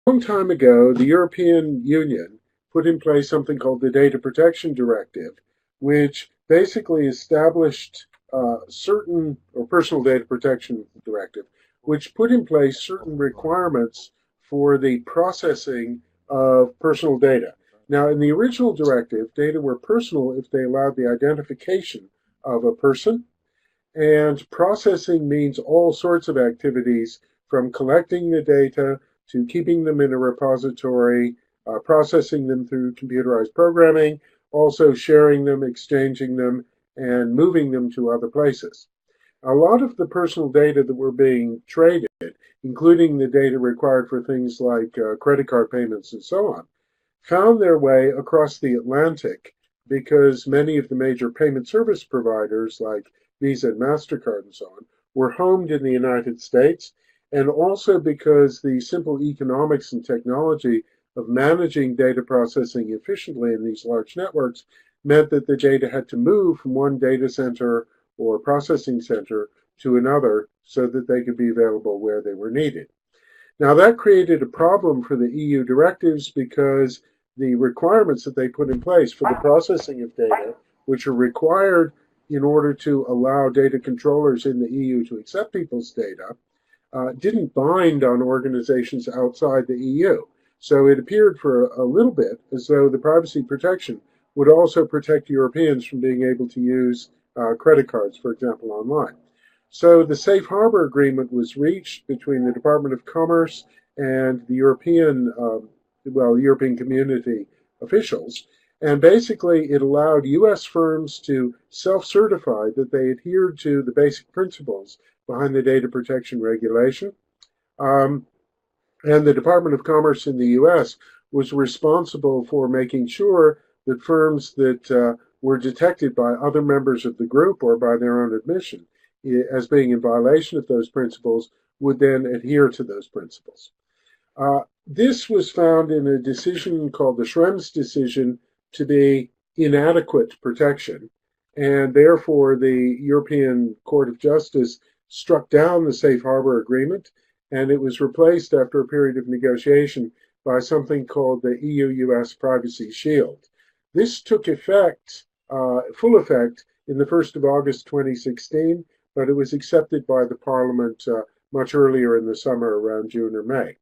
long time ago, the European Union put in place something called the Data Protection Directive, which basically established or Personal Data Protection Directive, which put in place certain requirements for the processing of personal data. Now, in the original directive, data were personal if they allowed the identification of a person, and processing means all sorts of activities from collecting the data to keeping them in a repository, processing them through computerized programming, also sharing them, exchanging them, and moving them to other places. A lot of the personal data that were being traded, including the data required for things like credit card payments and so on, found their way across the Atlantic because many of the major payment service providers like Visa and MasterCard and so on were homed in the United States, and also because the simple economics and technology of managing data processing efficiently in these large networks meant that the data had to move from one data center or processing center to another so that they could be available where they were needed. Now, that created a problem for the EU directives because the requirements that they put in place for the processing of data, which are required in order to allow data controllers in the EU to accept people's data, didn't bind on organizations outside the EU. So it appeared for a little bit as though the privacy protection would also protect Europeans from being able to use credit cards, for example, online. So the safe harbor agreement was reached between the Department of Commerce and the European Community officials. And basically, it allowed U.S. firms to self-certify that they adhered to the basic principles behind the data protection regulation. And the Department of Commerce in the U.S. was responsible for making sure that firms that were detected by other members of the group or by their own admission as being in violation of those principles would then adhere to those principles. This was found in a decision called the Schrems decision to be inadequate protection, and therefore the European Court of Justice struck down the Safe Harbor Agreement, and it was replaced after a period of negotiation by something called the EU-US Privacy Shield. This took effect, full effect, in the 1st of August 2016, but it was accepted by the Parliament much earlier in the summer, around June or May.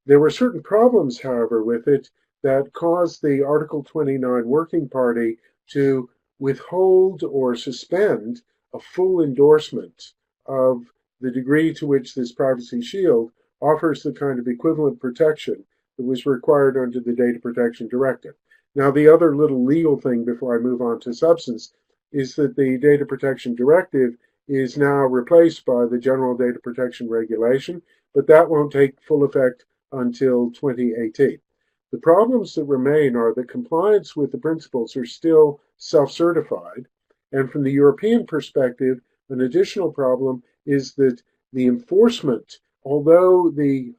There were certain problems, however, with it that caused the Article 29 Working Party to withhold or suspend a full endorsement of the degree to which this privacy shield offers the kind of equivalent protection that was required under the Data Protection Directive. Now, the other little legal thing before I move on to substance is that the Data Protection Directive is now replaced by the General Data Protection Regulation, but that won't take full effect until 2018. The problems that remain are that compliance with the principles are still self-certified, and from the European perspective, an additional problem is that the enforcement, although the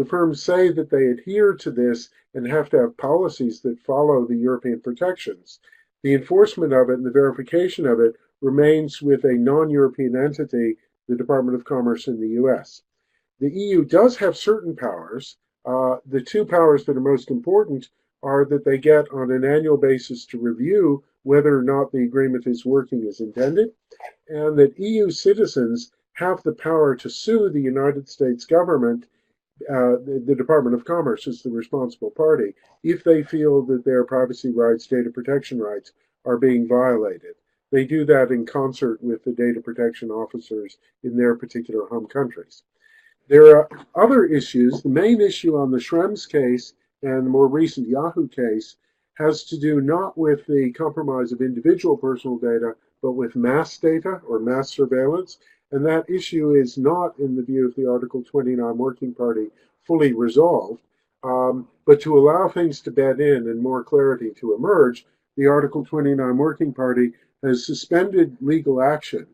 firms say that they adhere to this and have to have policies that follow the European protections, the enforcement of it and the verification of it remains with a non-European entity, the Department of Commerce in the US. The EU does have certain powers. The two powers that are most important are that they get on an annual basis to review whether or not the agreement is working as intended, and that EU citizens have the power to sue the United States government, the Department of Commerce is the responsible party, if they feel that their privacy rights, data protection rights, are being violated. They do that in concert with the data protection officers in their particular home countries. There are other issues. The main issue on the Schrems case and the more recent Yahoo case has to do not with the compromise of individual personal data, but with mass data or mass surveillance. And that issue is not, in the view of the Article 29 Working Party, fully resolved. But to allow things to bed in and more clarity to emerge, the Article 29 Working Party has suspended legal action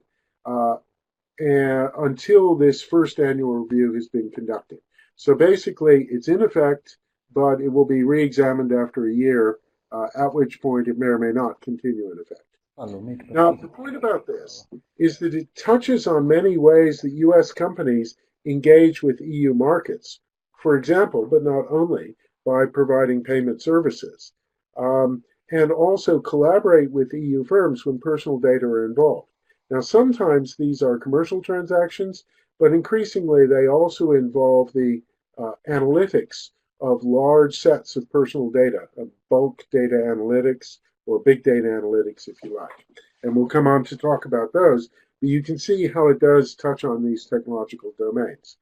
until this first annual review has been conducted. So basically, it's in effect, but it will be re-examined after a year, at which point it may or may not continue in effect. Now, the point about this is that it touches on many ways that U.S. companies engage with EU markets, for example, but not only, by providing payment services, and also collaborate with EU firms when personal data are involved. Now, sometimes these are commercial transactions, but increasingly they also involve the analytics of large sets of personal data, bulk data analytics, or big data analytics, if you like. And we'll come on to talk about those, but you can see how it does touch on these technological domains.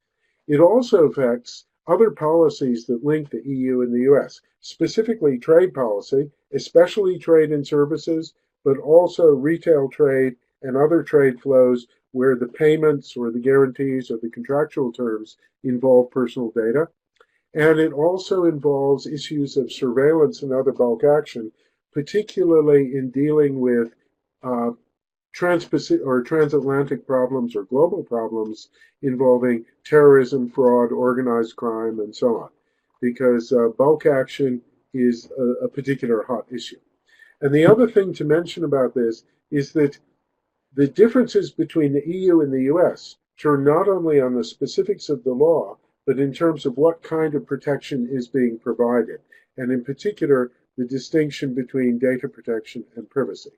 It also affects other policies that link the EU and the US, specifically trade policy, especially trade and services, but also retail trade and other trade flows where the payments or the guarantees or the contractual terms involve personal data. And it also involves issues of surveillance and other bulk action, particularly in dealing with trans-Pacific or transatlantic problems or global problems involving terrorism, fraud, organized crime, and so on, because bulk action is a particular hot issue. And the other thing to mention about this is that the differences between the EU and the US turn not only on the specifics of the law, but in terms of what kind of protection is being provided, and in particular, the distinction between data protection and privacy.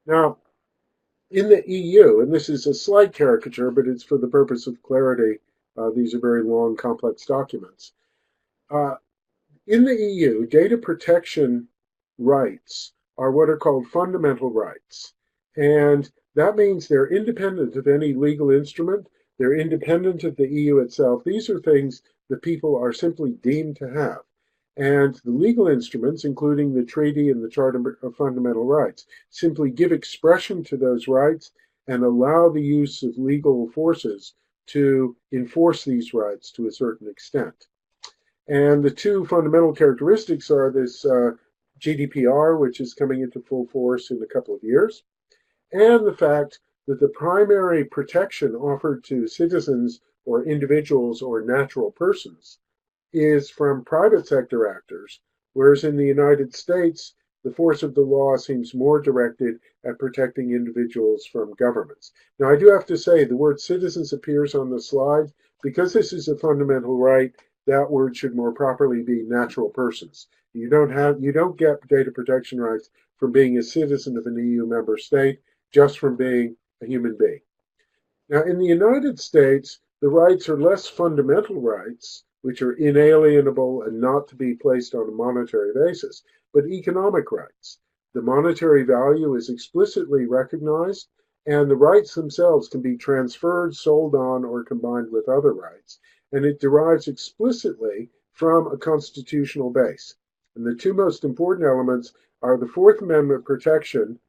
Now, in the EU, and this is a slight caricature, but it's for the purpose of clarity, these are very long, complex documents. In the EU, data protection rights are what are called fundamental rights. And that means they're independent of any legal instrument. They're independent of the EU itself. These are things that people are simply deemed to have. And the legal instruments, including the Treaty and the Charter of Fundamental Rights, simply give expression to those rights and allow the use of legal forces to enforce these rights to a certain extent. And the two fundamental characteristics are this GDPR, which is coming into full force in a couple of years, and the fact that the primary protection offered to citizens or individuals or natural persons is from private sector actors, whereas in the United States, the force of the law seems more directed at protecting individuals from governments. Now, I do have to say the word citizens appears on the slide. Because this is a fundamental right, that word should more properly be natural persons. You don't get data protection rights from being a citizen of an EU member state, just from being a human being. Now, in the United States, the rights are less fundamental rights, which are inalienable and not to be placed on a monetary basis, but economic rights. The monetary value is explicitly recognized, and the rights themselves can be transferred, sold on, or combined with other rights, and it derives explicitly from a constitutional base. And the two most important elements are the Fourth Amendment protection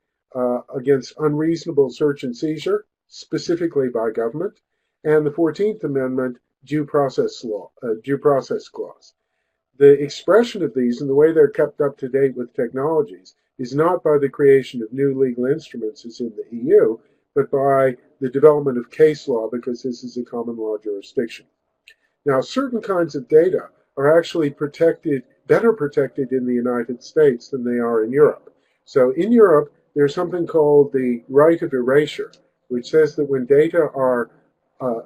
against unreasonable search and seizure, specifically by government, and the 14th Amendment due process clause. The expression of these and the way they're kept up to date with technologies is not by the creation of new legal instruments as in the EU, but by the development of case law, because this is a common law jurisdiction. Now, certain kinds of data are actually better protected in the United States than they are in Europe. So in Europe, there's something called the right of erasure, which says that when data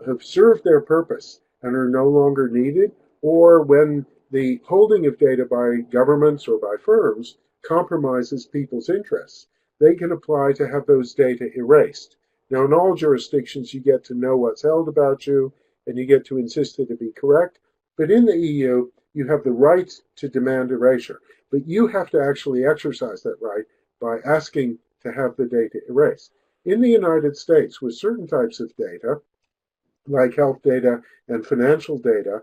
have served their purpose and are no longer needed, or when the holding of data by governments or by firms compromises people's interests, they can apply to have those data erased. Now, in all jurisdictions, you get to know what's held about you, and you get to insist that it be correct. But in the EU, you have the right to demand erasure. But you have to actually exercise that right by asking to have the data erased. In the United States, with certain types of data, like health data and financial data,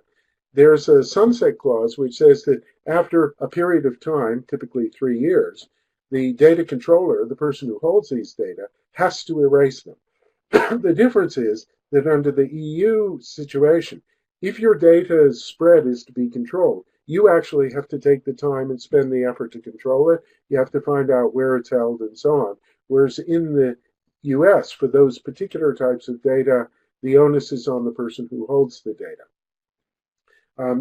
there's a sunset clause which says that after a period of time, typically 3 years, the data controller, the person who holds these data, has to erase them. The difference is that under the EU situation, if your data's spread is to be controlled, you actually have to take the time and spend the effort to control it. You have to find out where it's held and so on. Whereas in the US, for those particular types of data, the onus is on the person who holds the data.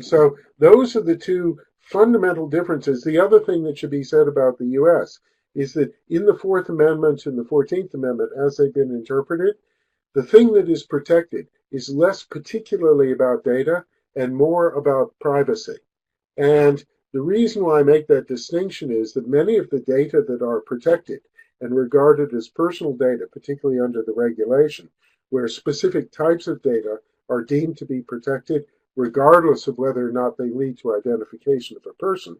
So those are the two fundamental differences. The other thing that should be said about the US is that in the Fourth Amendment and the 14th Amendment, as they've been interpreted, the thing that is protected is less particularly about data and more about privacy. And the reason why I make that distinction is that many of the data that are protected and regarded as personal data, particularly under the regulation, where specific types of data are deemed to be protected, regardless of whether or not they lead to identification of a person,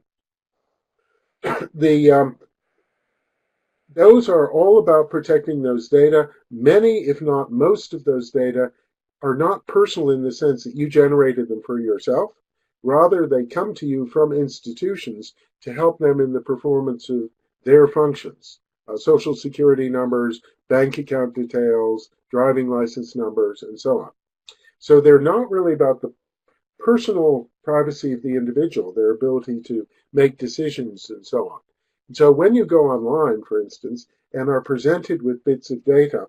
those are all about protecting those data. Many, if not most of those data, are not personal in the sense that you generated them for yourself. Rather, they come to you from institutions to help them in the performance of their functions. Social security numbers, bank account details, driving license numbers, and so on. So they're not really about the personal privacy of the individual, their ability to make decisions and so on. And so when you go online, for instance, and are presented with bits of data,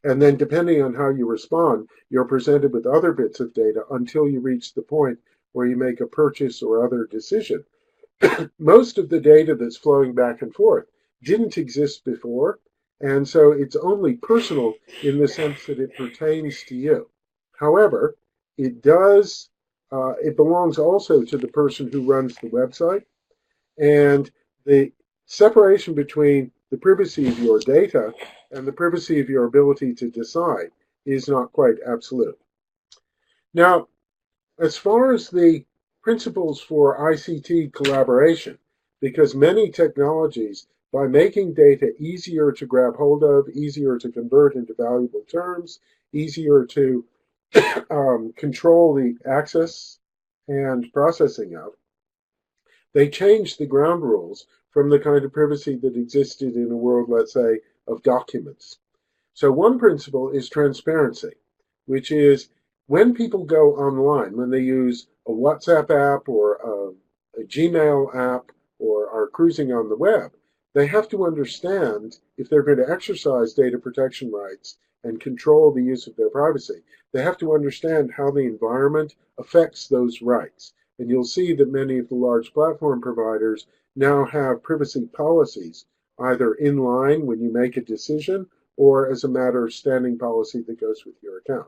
and then depending on how you respond, you're presented with other bits of data until you reach the point where you make a purchase or other decision. Most of the data that's flowing back and forth didn't exist before, and so it's only personal in the sense that it pertains to you. However, it belongs also to the person who runs the website, and the separation between the privacy of your data and the privacy of your ability to decide is not quite absolute. Now, as far as the principles for ICT collaboration, because many technologies, by making data easier to grab hold of, easier to convert into valuable terms, easier to control the access and processing of, they changed the ground rules from the kind of privacy that existed in a world, let's say, of documents. So one principle is transparency, which is when people go online, when they use a WhatsApp app or a Gmail app or are cruising on the web, they have to understand, if they're going to exercise data protection rights and control the use of their privacy, they have to understand how the environment affects those rights. And you'll see that many of the large platform providers now have privacy policies, either in line when you make a decision or as a matter of standing policy that goes with your account.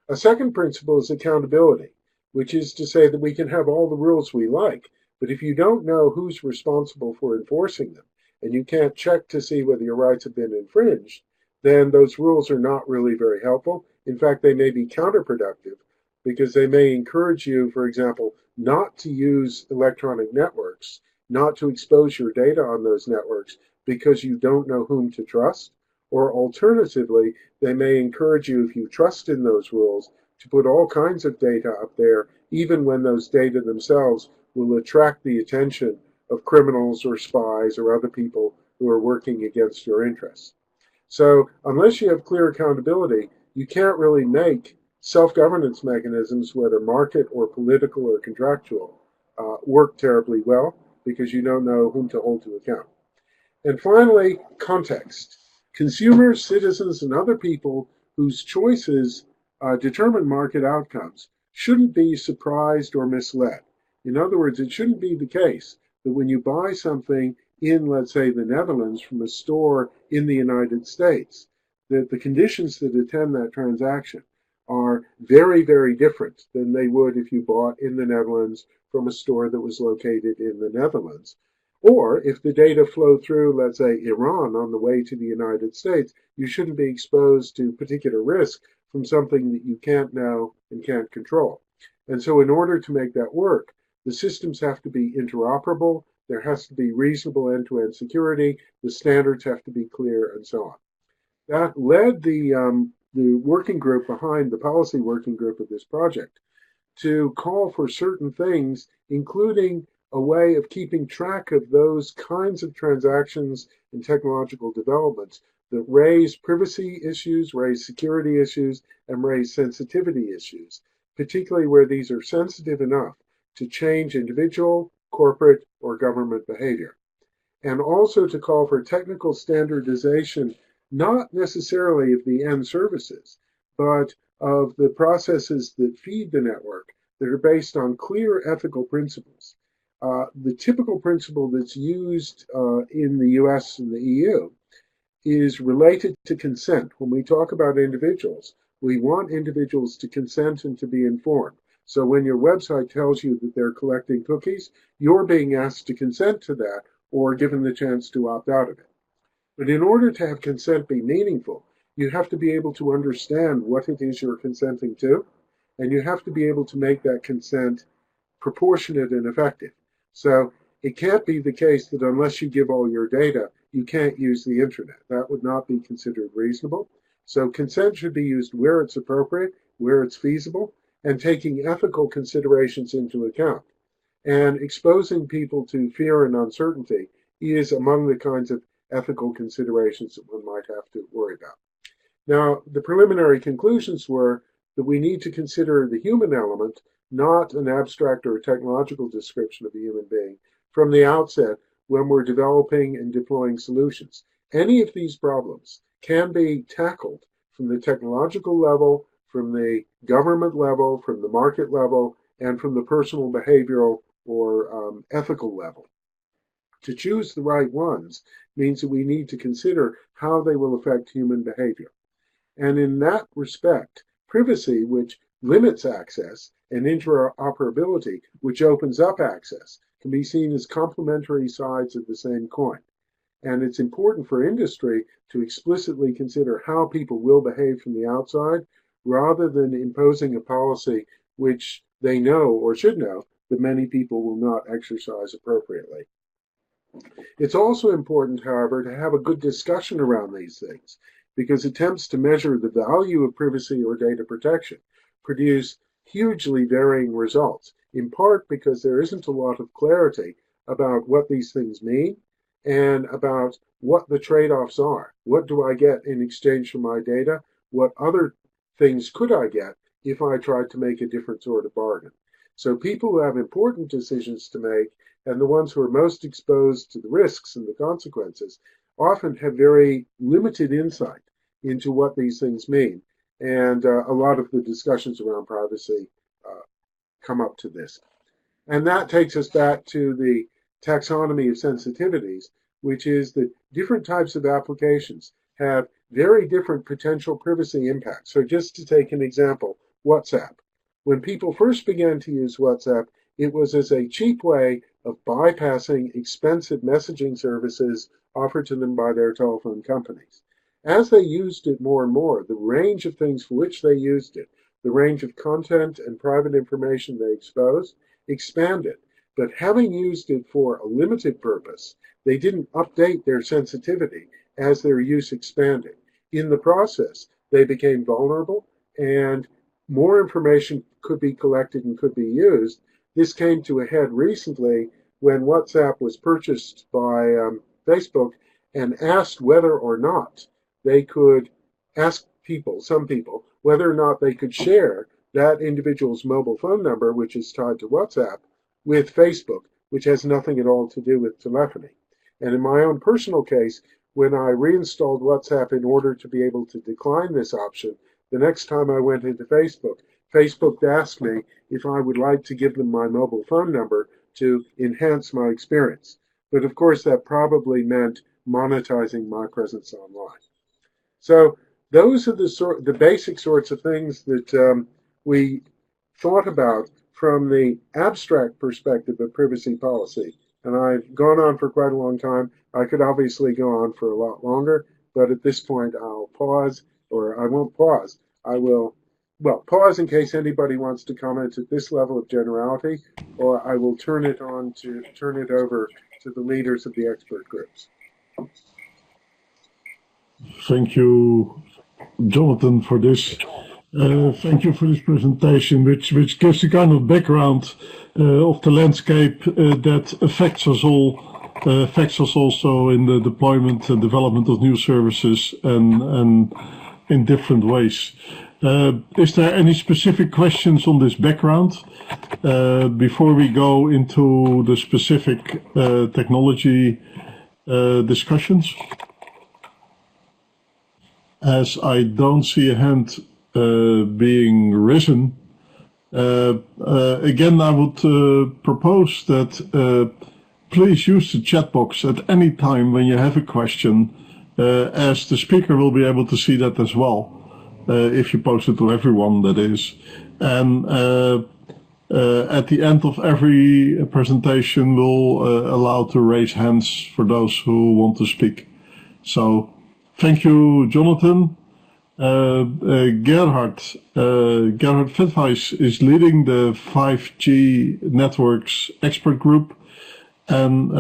A second principle is accountability, which is to say that we can have all the rules we like, but if you don't know who's responsible for enforcing them, and you can't check to see whether your rights have been infringed, then those rules are not really very helpful. In fact, they may be counterproductive because they may encourage you, for example, not to use electronic networks, not to expose your data on those networks because you don't know whom to trust. Or alternatively, they may encourage you, if you trust in those rules, to put all kinds of data up there, even when those data themselves will attract the attention of criminals or spies or other people who are working against your interests. So unless you have clear accountability, you can't really make self-governance mechanisms, whether market or political or contractual, work terribly well because you don't know whom to hold to account. And finally, context. Consumers, citizens, and other people whose choices determine market outcomes shouldn't be surprised or misled. In other words, it shouldn't be the case that when you buy something in, let's say, the Netherlands from a store in the United States, that the conditions that attend that transaction are very, very different than they would if you bought in the Netherlands from a store that was located in the Netherlands. Or if the data flow through, let's say, Iran on the way to the United States, you shouldn't be exposed to particular risk from something that you can't know and can't control. And so in order to make that work, the systems have to be interoperable, there has to be reasonable end-to-end security, the standards have to be clear, and so on. That led the working group behind the policy working group of this project to call for certain things, including a way of keeping track of those kinds of transactions and technological developments that raise privacy issues, raise security issues, and raise sensitivity issues, particularly where these are sensitive enough to change individual, corporate, or government behavior. And also to call for technical standardization, not necessarily of the end services, but of the processes that feed the network that are based on clear ethical principles. The typical principle that's used in the US and the EU is related to consent. When we talk about individuals, we want individuals to consent and to be informed. So when your website tells you that they're collecting cookies, you're being asked to consent to that or given the chance to opt out of it. But in order to have consent be meaningful, you have to be able to understand what it is you're consenting to, and you have to be able to make that consent proportionate and effective. So it can't be the case that unless you give all your data, you can't use the internet. That would not be considered reasonable. So consent should be used where it's appropriate, where it's feasible, and taking ethical considerations into account. And exposing people to fear and uncertainty is among the kinds of ethical considerations that one might have to worry about. Now, the preliminary conclusions were that we need to consider the human element, not an abstract or technological description of a human being, from the outset when we're developing and deploying solutions. Any of these problems can be tackled from the technological level, from the government level, from the market level, and from the personal behavioral or ethical level. To choose the right ones means that we need to consider how they will affect human behavior. And in that respect, privacy, which limits access, and interoperability, which opens up access, can be seen as complementary sides of the same coin. And it's important for industry to explicitly consider how people will behave from the outside, rather than imposing a policy which they know or should know that many people will not exercise appropriately. It's also important, however, to have a good discussion around these things, because attempts to measure the value of privacy or data protection produce hugely varying results, in part because there isn't a lot of clarity about what these things mean and about what the trade-offs are. What do I get in exchange for my data? What other things could I get if I tried to make a different sort of bargain? So people who have important decisions to make, and the ones who are most exposed to the risks and the consequences, often have very limited insight into what these things mean. And a lot of the discussions around privacy come up to this. And that takes us back to the taxonomy of sensitivities, which is that different types of applications have very different potential privacy impacts. So just to take an example, WhatsApp. When people first began to use WhatsApp, it was as a cheap way of bypassing expensive messaging services offered to them by their telephone companies. As they used it more and more, the range of things for which they used it, the range of content and private information they exposed, expanded. But having used it for a limited purpose, they didn't update their sensitivity as their use expanded. In the process, they became vulnerable, and more information could be collected and could be used. This came to a head recently when WhatsApp was purchased by Facebook and asked whether or not they could ask people, some people, whether or not they could share that individual's mobile phone number, which is tied to WhatsApp, with Facebook, which has nothing at all to do with telephony. And in my own personal case, when I reinstalled WhatsApp in order to be able to decline this option, the next time I went into Facebook, Facebook asked me if I would like to give them my mobile phone number to enhance my experience. But of course, that probably meant monetizing my presence online. So those are the basic sorts of things that we thought about from the abstract perspective of privacy policy. And I've gone on for quite a long time. I could obviously go on for a lot longer, but at this point I'll pause, or I won't pause. I will, well, pause in case anybody wants to comment at this level of generality, or I will turn it over to the leaders of the expert groups. Thank you, Jonathan, for this. Thank you for this presentation, which gives a kind of background of the landscape that affects us all, affects us also in the deployment and development of new services and in different ways. Is there any specific questions on this background before we go into the specific technology discussions? As I don't see a hand being risen, again, I would propose that please use the chat box at any time when you have a question as the speaker will be able to see that as well, if you post it to everyone, that is. And at the end of every presentation, we'll allow to raise hands for those who want to speak. So, thank you, Jonathan. Gerhard Vethuis is leading the 5G networks expert group, and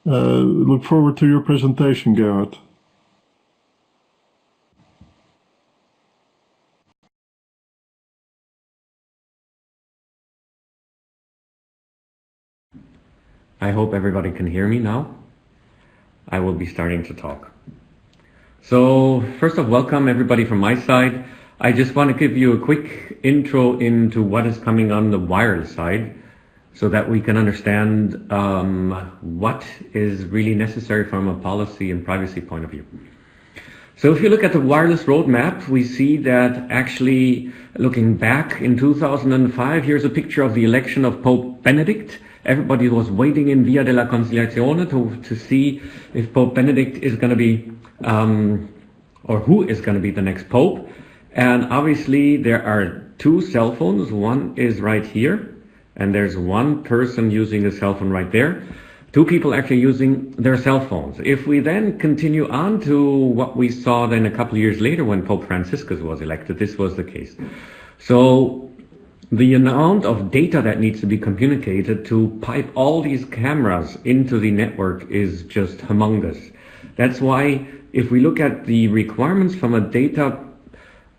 look forward to your presentation, Gerhard. I hope everybody can hear me now. I will be starting to talk. So first off, welcome everybody from my side. I just want to give you a quick intro into what is coming on the wireless side so that we can understand what is really necessary from a policy and privacy point of view. So if you look at the wireless roadmap, we see that actually looking back in 2005, here's a picture of the election of Pope Benedict. Everybody was waiting in Via della Conciliazione to see if Pope Benedict is going to be, or who is going to be the next Pope. And obviously there are two cell phones. One is right here, and there's one person using a cell phone right there. Two people actually using their cell phones. If we then continue on to what we saw then a couple of years later when Pope Franciscus was elected, this was the case. So the amount of data that needs to be communicated to pipe all these cameras into the network is just humongous. That's why if we look at the requirements from a data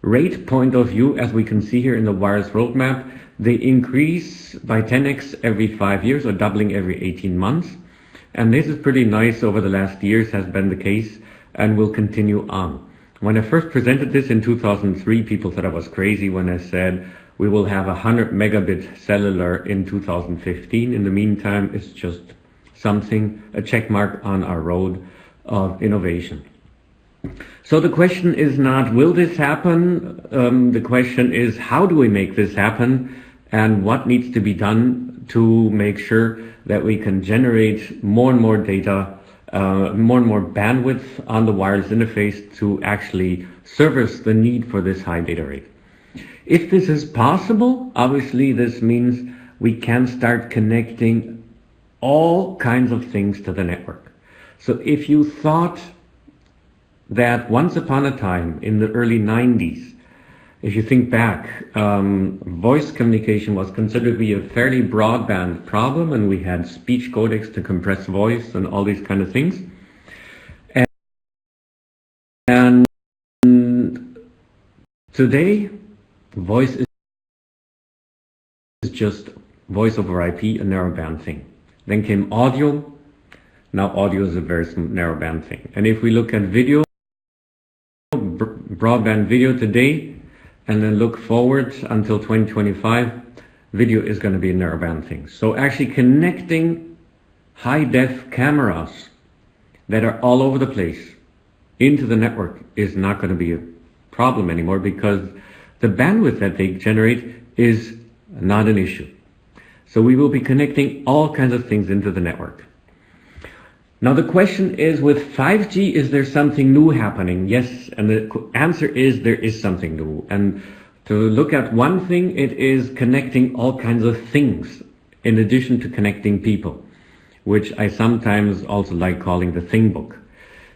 rate point of view, as we can see here in the wireless roadmap, they increase by 10x every 5 years or doubling every 18 months. And this is pretty nice over the last years, has been the case, and will continue on. When I first presented this in 2003, people thought I was crazy when I said we will have 100 megabit cellular in 2015. In the meantime, it's just something, a check mark on our road of innovation. So the question is not, will this happen? The question is, how do we make this happen? And what needs to be done to make sure that we can generate more and more data, more and more bandwidth on the wireless interface to actually service the need for this high data rate. If this is possible, obviously this means we can start connecting all kinds of things to the network. So if you thought that once upon a time in the early 90s, if you think back, voice communication was considered to be a fairly broadband problem, and we had speech codecs to compress voice and all these kind of things. And today, voice is just voice over IP, a narrowband thing. Then came audio. Now audio is a very narrowband thing. And if we look at video, broadband video today, and then look forward until 2025, video is going to be a narrowband thing. So actually connecting high-def cameras that are all over the place into the network is not going to be a problem anymore, because the bandwidth that they generate is not an issue. So we will be connecting all kinds of things into the network. Now the question is, with 5G, is there something new happening? Yes, and the answer is there is something new. And to look at one thing, it is connecting all kinds of things in addition to connecting people, which I sometimes also like calling the thing book.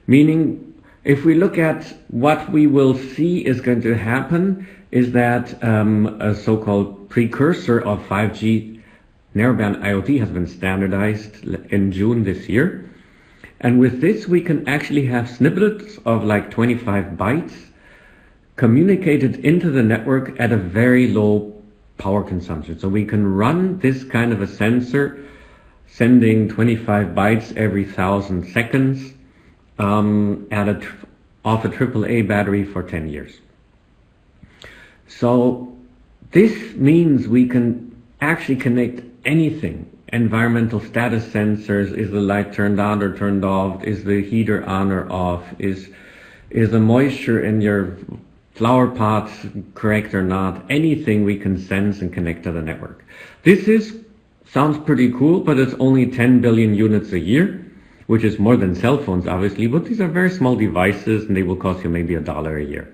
Meaning, if we look at what we will see is going to happen, is that a so-called precursor of 5G, narrowband IoT, has been standardized in June this year. And with this, we can actually have snippets of like 25 bytes communicated into the network at a very low power consumption. So we can run this kind of a sensor, sending 25 bytes every 1,000 seconds off a AAA battery for 10 years. So this means we can actually connect anything. Environmental status sensors, is the light turned on or turned off, is the heater on or off, is the moisture in your flower pot correct or not, anything we can sense and connect to the network. This sounds pretty cool, but it's only 10 billion units a year. which is more than cell phones, obviously, but these are very small devices and they will cost you maybe $1 a year.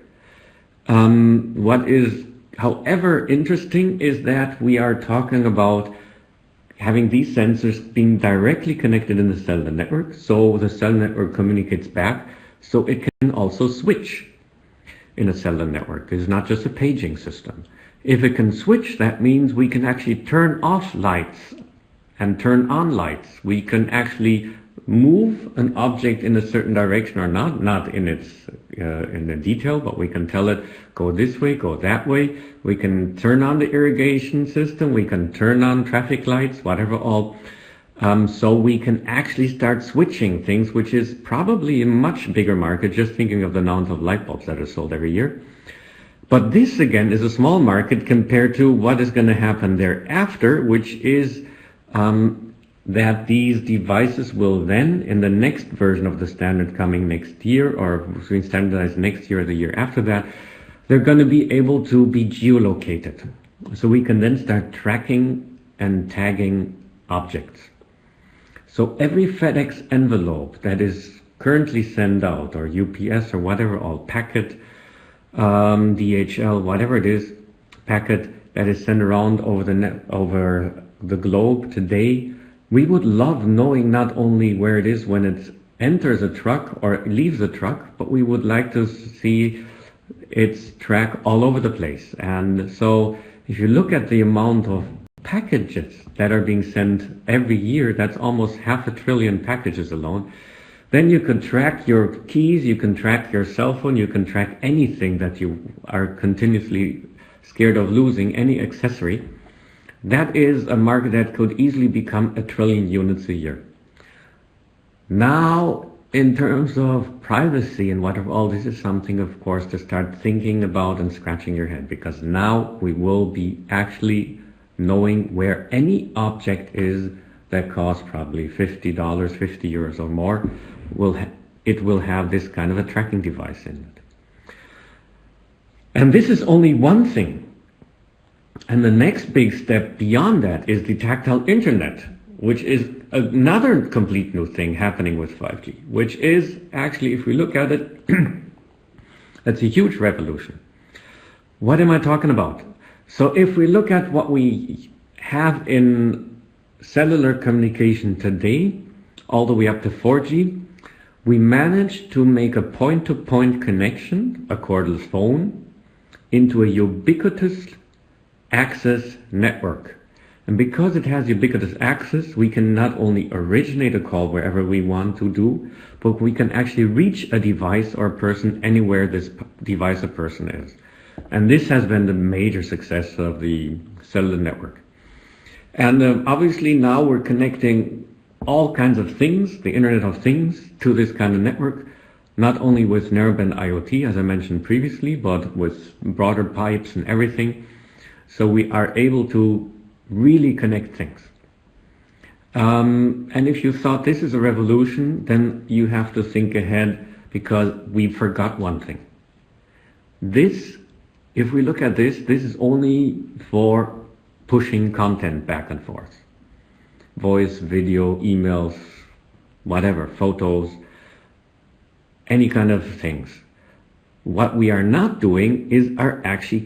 What is, however, interesting is that we are talking about having these sensors being directly connected in the cellular network, so the cellular network communicates back, so it can also switch in a cellular network. It's not just a paging system. If it can switch, that means we can actually turn off lights and turn on lights. We can actually move an object in a certain direction or not in its in the detail, but we can tell it go this way, go that way. We can turn on the irrigation system, we can turn on traffic lights, whatever all. So we can actually start switching things, which is probably a much bigger market, just thinking of the amount of light bulbs that are sold every year. But this again is a small market compared to what is going to happen thereafter, which is that these devices will then, in the next version of the standard coming next year, or between standardized next year or the year after that, they're going to be able to be geolocated. So we can then start tracking and tagging objects. So every FedEx envelope that is currently sent out, or UPS or whatever, all packet, DHL, whatever it is, packet that is sent around over the globe today, we would love knowing not only where it is when it enters a truck or leaves a truck, but we would like to see its track all over the place. And so if you look at the amount of packages that are being sent every year, that's almost 500 billion packages alone. Then you can track your keys, you can track your cell phone, you can track anything that you are continuously scared of losing, any accessory. That is a market that could easily become 1 trillion units a year. Now, in terms of privacy and whatever, all this is something, of course, to start thinking about and scratching your head, because now we will be actually knowing where any object is that costs probably $50, 50 euros or more. It will have this kind of a tracking device in it. And this is only one thing. And the next big step beyond that is the tactile internet, which is another complete new thing happening with 5G, which is actually, if we look at it, that's a huge revolution. What am I talking about? So if we look at what we have in cellular communication today, all the way up to 4G, we managed to make a point-to-point connection, a cordless phone, into a ubiquitous access network. And because it has ubiquitous access, we can not only originate a call wherever we want to do, but we can actually reach a device or a person anywhere this device or person is. And this has been the major success of the cellular network. And obviously now we're connecting all kinds of things, the Internet of Things, to this kind of network, not only with narrowband IoT, as I mentioned previously, but with broader pipes and everything. So we are able to really connect things. And if you thought this is a revolution, then you have to think ahead, because we forgot one thing. This, if we look at this is only for pushing content back and forth. Voice, video, emails, whatever, photos, any kind of things. What we are not doing is actually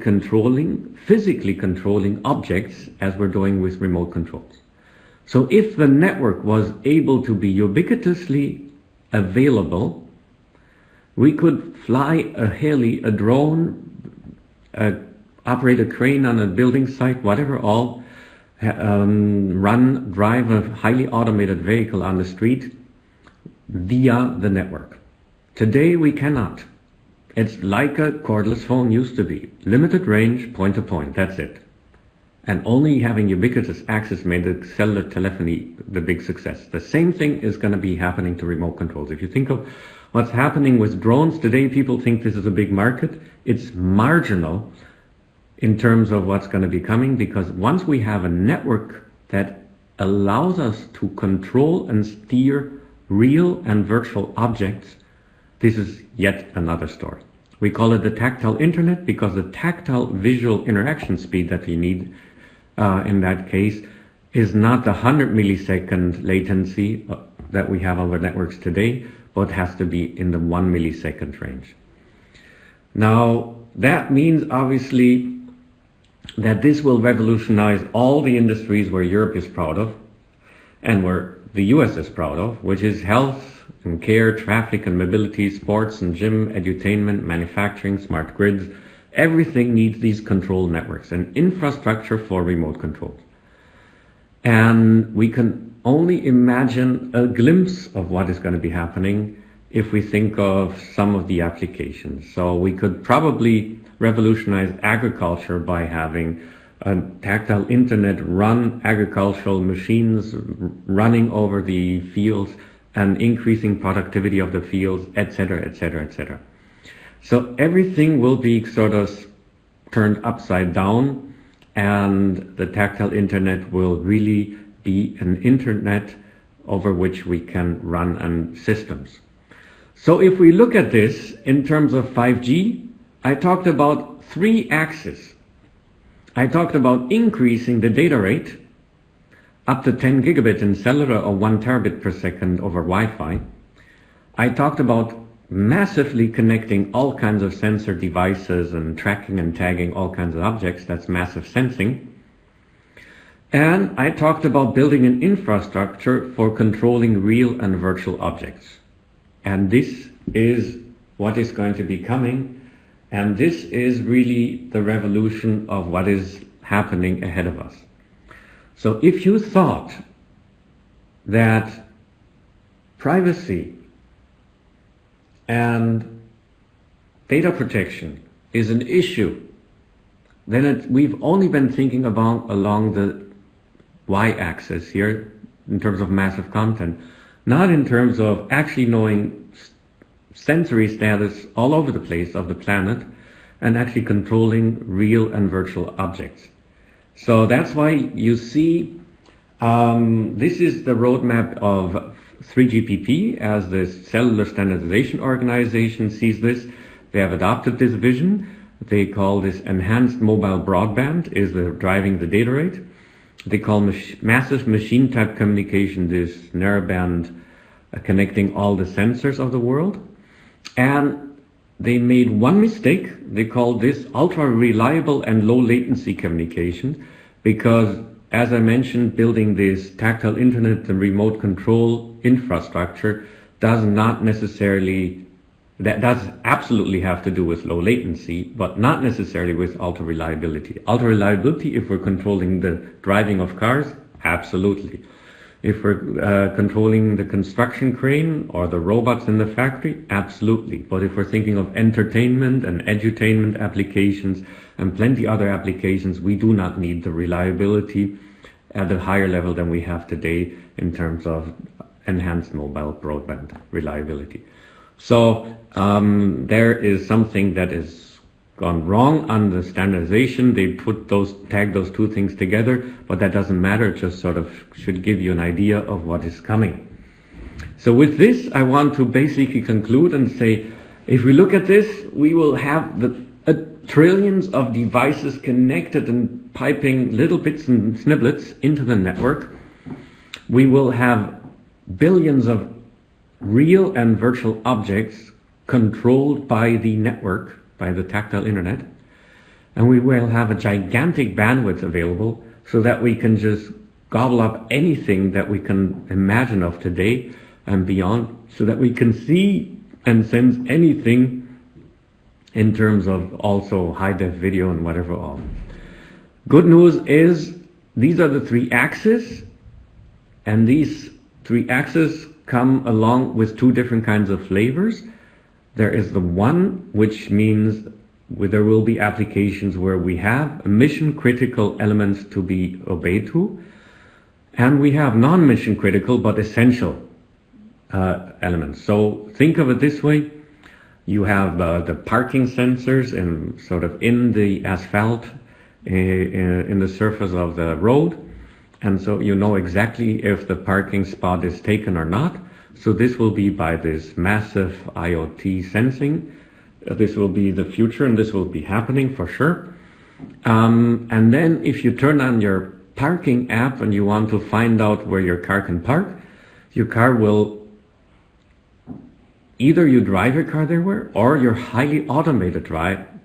physically controlling objects, as we're doing with remote controls. So if the network was able to be ubiquitously available, we could fly a heli, a drone, operate a crane on a building site, whatever, all, drive a highly automated vehicle on the street via the network. Today we cannot. It's like a cordless phone used to be. Limited range, point to point, that's it. And only having ubiquitous access made the cellular telephony the big success. The same thing is going to be happening to remote controls. If you think of what's happening with drones today, people think this is a big market. It's marginal in terms of what's going to be coming, because once we have a network that allows us to control and steer real and virtual objects, this is yet another story. We call it the tactile internet because the tactile visual interaction speed that we need in that case is not the 100 millisecond latency that we have on our networks today, but has to be in the 1 millisecond range. Now, that means obviously that this will revolutionize all the industries where Europe is proud of and where the US is proud of, which is health and care, traffic and mobility, sports and gym, edutainment, manufacturing, smart grids. Everything needs these control networks and infrastructure for remote control. And we can only imagine a glimpse of what is going to be happening if we think of some of the applications. So we could probably revolutionize agriculture by having a tactile internet run agricultural machines running over the fields and increasing productivity of the fields, etc., etc., etc. So everything will be sort of turned upside down, and the tactile internet will really be an internet over which we can run systems. So if we look at this in terms of 5G, I talked about 3 axes. I talked about increasing the data rate up to 10 gigabit in cellular or 1 terabit per second over Wi-Fi. I talked about massively connecting all kinds of sensor devices and tracking and tagging all kinds of objects. That's massive sensing. And I talked about building an infrastructure for controlling real and virtual objects. And this is what is going to be coming. And this is really the revolution of what is happening ahead of us. So if you thought that privacy and data protection is an issue, then we've only been thinking about along the y-axis here in terms of massive content, not in terms of actually knowing sensory status all over the place of the planet and actually controlling real and virtual objects. So that's why you see this is the roadmap of 3GPP as the Cellular Standardization Organization sees this. They have adopted this vision. They call this enhanced mobile broadband is driving the data rate. They call massive machine type communication this narrowband connecting all the sensors of the world. And they made one mistake. They called this ultra reliable and low latency communication because, as I mentioned, building this tactile internet and remote control infrastructure does not necessarily, that does absolutely have to do with low latency, but not necessarily with ultra reliability. Ultra reliability, if we're controlling the driving of cars, absolutely. If we're controlling the construction crane or the robots in the factory, absolutely. But if we're thinking of entertainment and edutainment applications and plenty other applications, we do not need the reliability at a higher level than we have today in terms of enhanced mobile broadband reliability. So there is something that is gone wrong on the standardization. They tag those two things together, but that doesn't matter. It just sort of should give you an idea of what is coming. So with this, I want to basically conclude and say, if we look at this, we will have trillions of devices connected and piping little bits and snippets into the network. We will have billions of real and virtual objects controlled by the network, by the tactile internet, and we will have a gigantic bandwidth available so that we can just gobble up anything that we can imagine of today and beyond, so that we can see and sense anything in terms of also high-def video and whatever all. Good news is these are the 3 axes, and these 3 axes come along with 2 different kinds of flavors. There is the one which means there will be applications where we have mission critical elements to be obeyed to, and we have non-mission critical but essential elements. So think of it this way. You have the parking sensors in the asphalt, in the surface of the road, and so you know exactly if the parking spot is taken or not. So this will be by this massive IoT sensing. This will be the future, and this will be happening for sure. And then if you turn on your parking app and you want to find out where your car can park, your car will, either you drive your car there, or your highly automated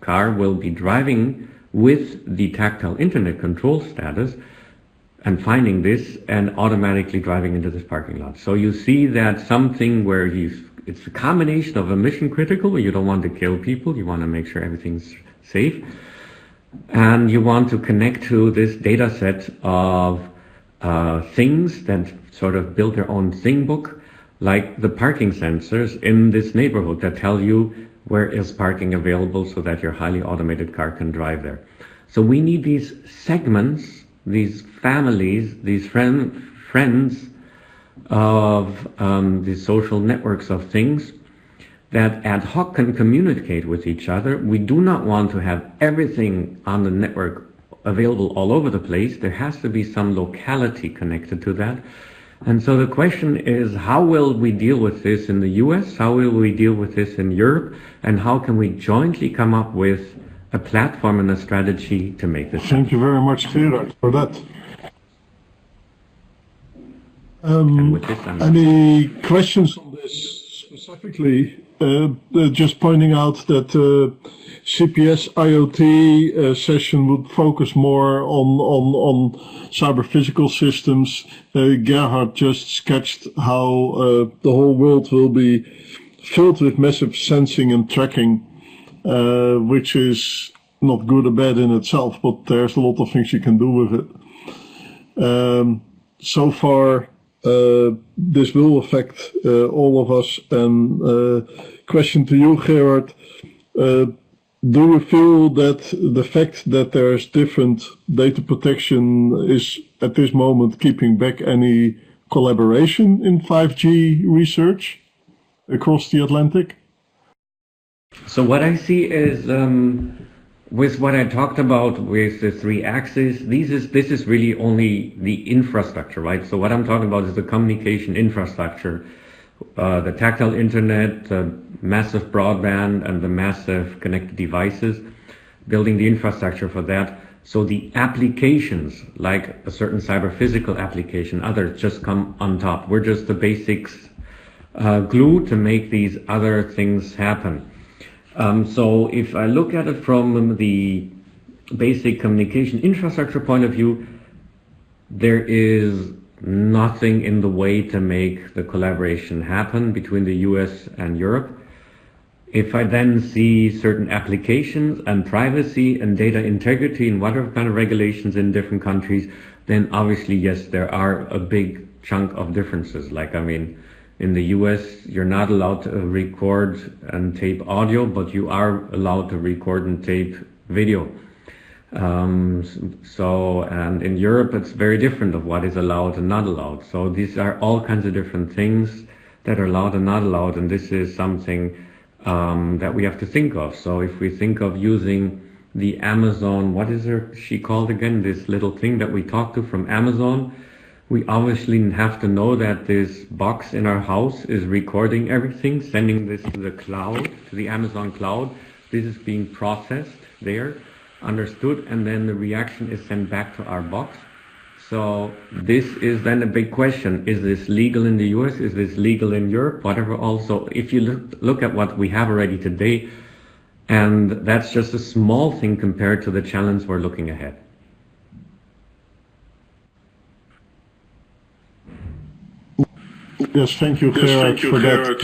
car will be driving with the tactile internet control status and finding this and automatically driving into this parking lot. So you see that something where it's a combination of a mission critical, where you don't want to kill people, you want to make sure everything's safe, and you want to connect to this data set of things that sort of build their own thing book, like the parking sensors in this neighborhood that tell you where is parking available so that your highly automated car can drive there. So we need these segments, these families, these friends of these social networks of things that ad hoc can communicate with each other. We do not want to have everything on the network available all over the place. There has to be some locality connected to that. And so the question is, how will we deal with this in the US? How will we deal with this in Europe? And how can we jointly come up with a platform and a strategy to make this happen? Thank you very much, Gerard, for that. Any questions on this specifically? Just pointing out that CPS IoT session would focus more on cyber physical systems. Gerhard just sketched how the whole world will be filled with massive sensing and tracking, which is not good or bad in itself, but there's a lot of things you can do with it. So far, this will affect all of us. And question to you, Gerard, do you feel that the fact that there's different data protection is at this moment keeping back any collaboration in 5G research across the Atlantic? So what I see is, with what I talked about with the three axes, this is really only the infrastructure, right? So what I'm talking about is the communication infrastructure, the tactile internet, massive broadband, and the massive connected devices, building the infrastructure for that. So the applications, like a certain cyber physical application, others just come on top. We're just the basics glue to make these other things happen. So if I look at it from the basic communication infrastructure point of view, there is nothing in the way to make the collaboration happen between the US and Europe. If I then see certain applications and privacy and data integrity and whatever kind of regulations in different countries, then obviously, yes, there are a big chunk of differences. Like, I mean, in the US, you're not allowed to record and tape audio, but you are allowed to record and tape video. And in Europe, it's very different of what is allowed and not allowed. So these are all kinds of different things that are allowed and not allowed, and this is something that we have to think of. So if we think of using the Amazon, what is she called again? This little thing that we talked to from Amazon. We obviously have to know that this box in our house is recording everything, sending this to the cloud, to the Amazon cloud. This is being processed there, understood, and then the reaction is sent back to our box. So this is then a big question. Is this legal in the US? Is this legal in Europe? Whatever. Also, if you look at what we have already today, and that's just a small thing compared to the challenge we're looking ahead. Yes, thank you, Gerard, for that.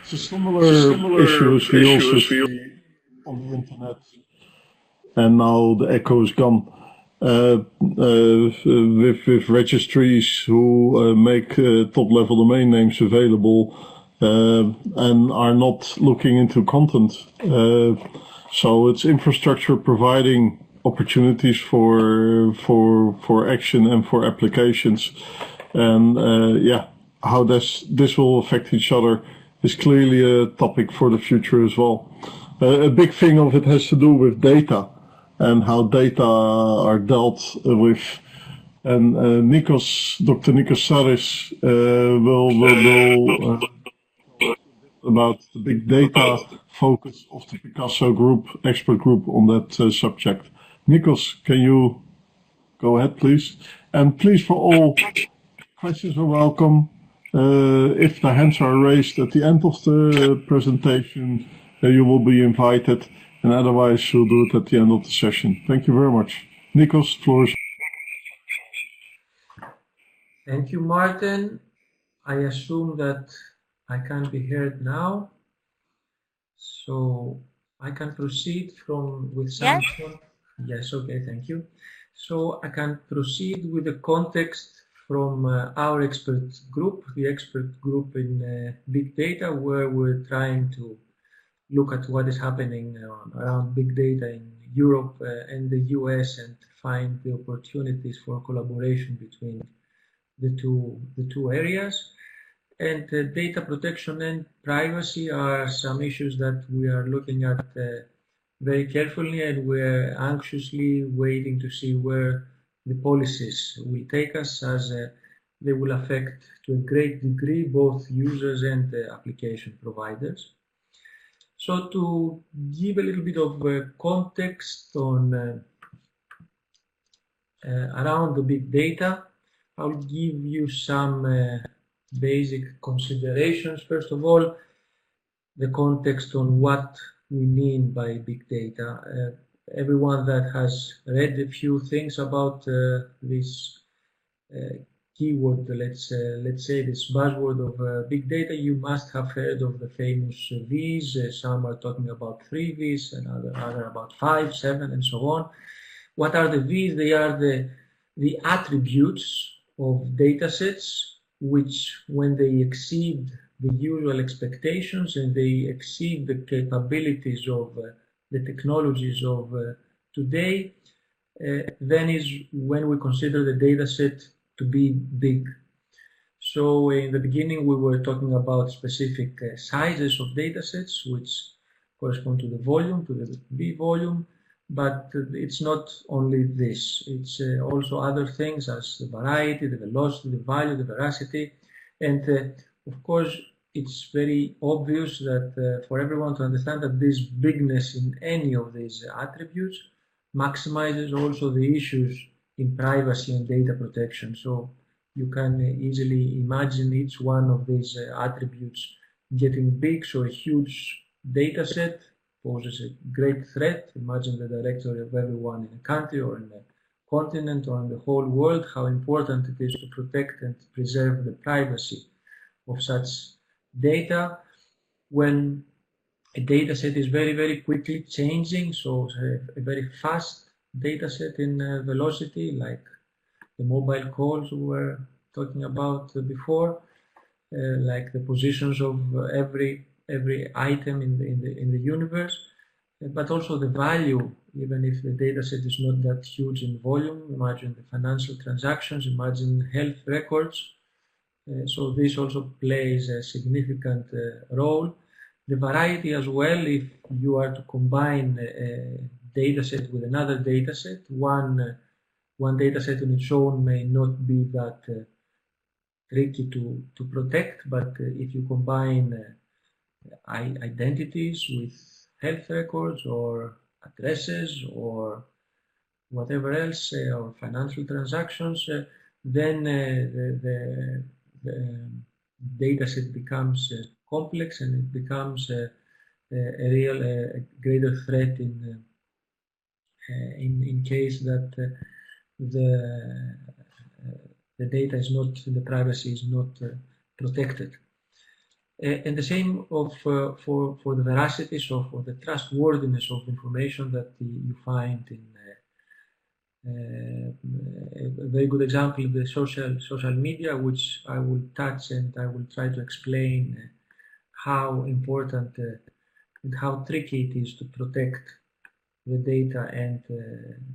It's a similar issue as we also see on the internet, and now the echo is gone, with registries who make top-level domain names available and are not looking into content. So it's infrastructure providing opportunities for action and for applications, and how this will affect each other is clearly a topic for the future as well. A big thing of it has to do with data and how data are dealt with, and Dr. Nikos Saris will about the big data focus of the PICASSO group, expert group on that subject. Nikos, can you go ahead, please. And please, for all, questions are welcome. If the hands are raised at the end of the presentation, you will be invited, and otherwise you'll do it at the end of the session. Thank you very much. Nikos, floor is. Thank you, Martin. I assume that I can be heard now, so I can proceed with some. Yes. Yes, okay, thank you. So I can proceed with the context from our expert group, the expert group in big data, where we're trying to look at what is happening around big data in Europe and the US and find the opportunities for collaboration between the two areas. And data protection and privacy are some issues that we are looking at very carefully, and we're anxiously waiting to see where the policies will take us, as they will affect to a great degree both users and application providers. So to give a little bit of context on around the big data, I'll give you some basic considerations. First of all, the context on what we mean by big data. Everyone that has read a few things about this keyword, let's say this buzzword of big data, you must have heard of the famous V's. Some are talking about 3 V's, and other about 5, 7, and so on. What are the V's? They are the attributes of data sets, which when they exceed the usual expectations and they exceed the capabilities of the technologies of today, then is when we consider the data set to be big. So in the beginning we were talking about specific sizes of data sets which correspond to the volume, to the V volume, but it's not only this, it's also other things as the variety, the velocity, the value, the veracity, and of course it's very obvious that for everyone to understand that this bigness in any of these attributes maximizes also the issues in privacy and data protection. So you can easily imagine each one of these attributes getting big. So a huge data set poses a great threat. Imagine the directory of everyone in a country or in a continent or in the whole world, how important it is to protect and preserve the privacy of such data. When a data set is very, very quickly changing, so a very fast data set in velocity, like the mobile calls we were talking about before, like the positions of every item in the universe, but also the value, even if the data set is not that huge in volume. Imagine the financial transactions, imagine health records. So this also plays a significant role. The variety as well, if you are to combine a data set with another data set, one data set on its own may not be that tricky to protect, but if you combine identities with health records or addresses or whatever else, or financial transactions, then the data set becomes complex, and it becomes a greater threat in case that the data is not, the privacy is not protected. And the same for the veracity, so for the trustworthiness of information that you find in a very good example, the social media, which I will touch and I will try to explain how important and how tricky it is to protect the data and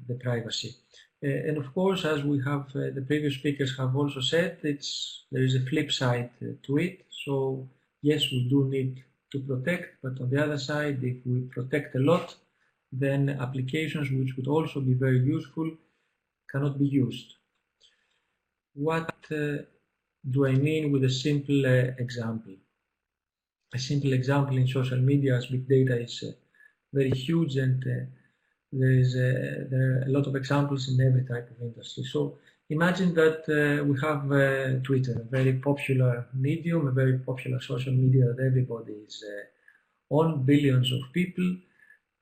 the privacy. And of course, as we have the previous speakers have also said, there is a flip side to it. So yes, we do need to protect, but on the other side, if we protect a lot, then applications which would also be very useful cannot be used. What do I mean with a simple example? A simple example in social media, as big data is very huge and there are a lot of examples in every type of industry. So imagine that we have Twitter, a very popular medium, a very popular social media that everybody is on, billions of people.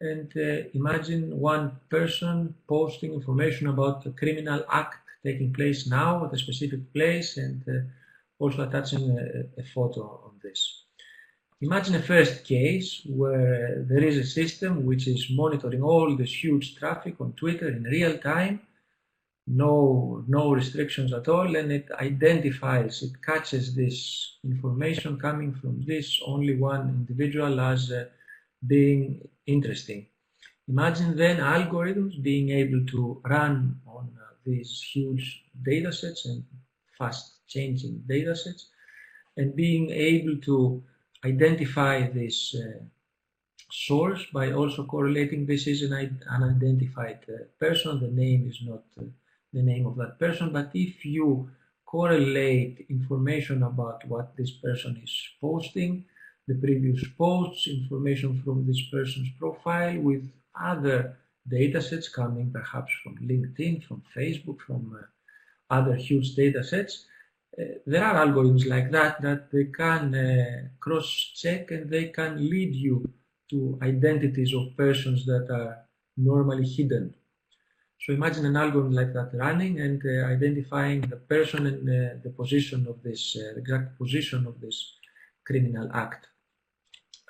And imagine one person posting information about a criminal act taking place now at a specific place, and also attaching a photo on this. Imagine a first case where there is a system which is monitoring all this huge traffic on Twitter in real time, no restrictions at all, and it identifies, it catches this information coming from this only one individual as being interesting. Imagine then algorithms being able to run on these huge datasets and fast changing datasets, and being able to identify this source by also correlating this is an unidentified person. The name is not the name of that person, but if you correlate information about what this person is posting, the previous posts, information from this person's profile with other datasets coming perhaps from LinkedIn, from Facebook, from other huge datasets, there are algorithms like that they can cross-check, and they can lead you to identities of persons that are normally hidden. So imagine an algorithm like that running and identifying the person and the position of this, the exact position of this criminal act.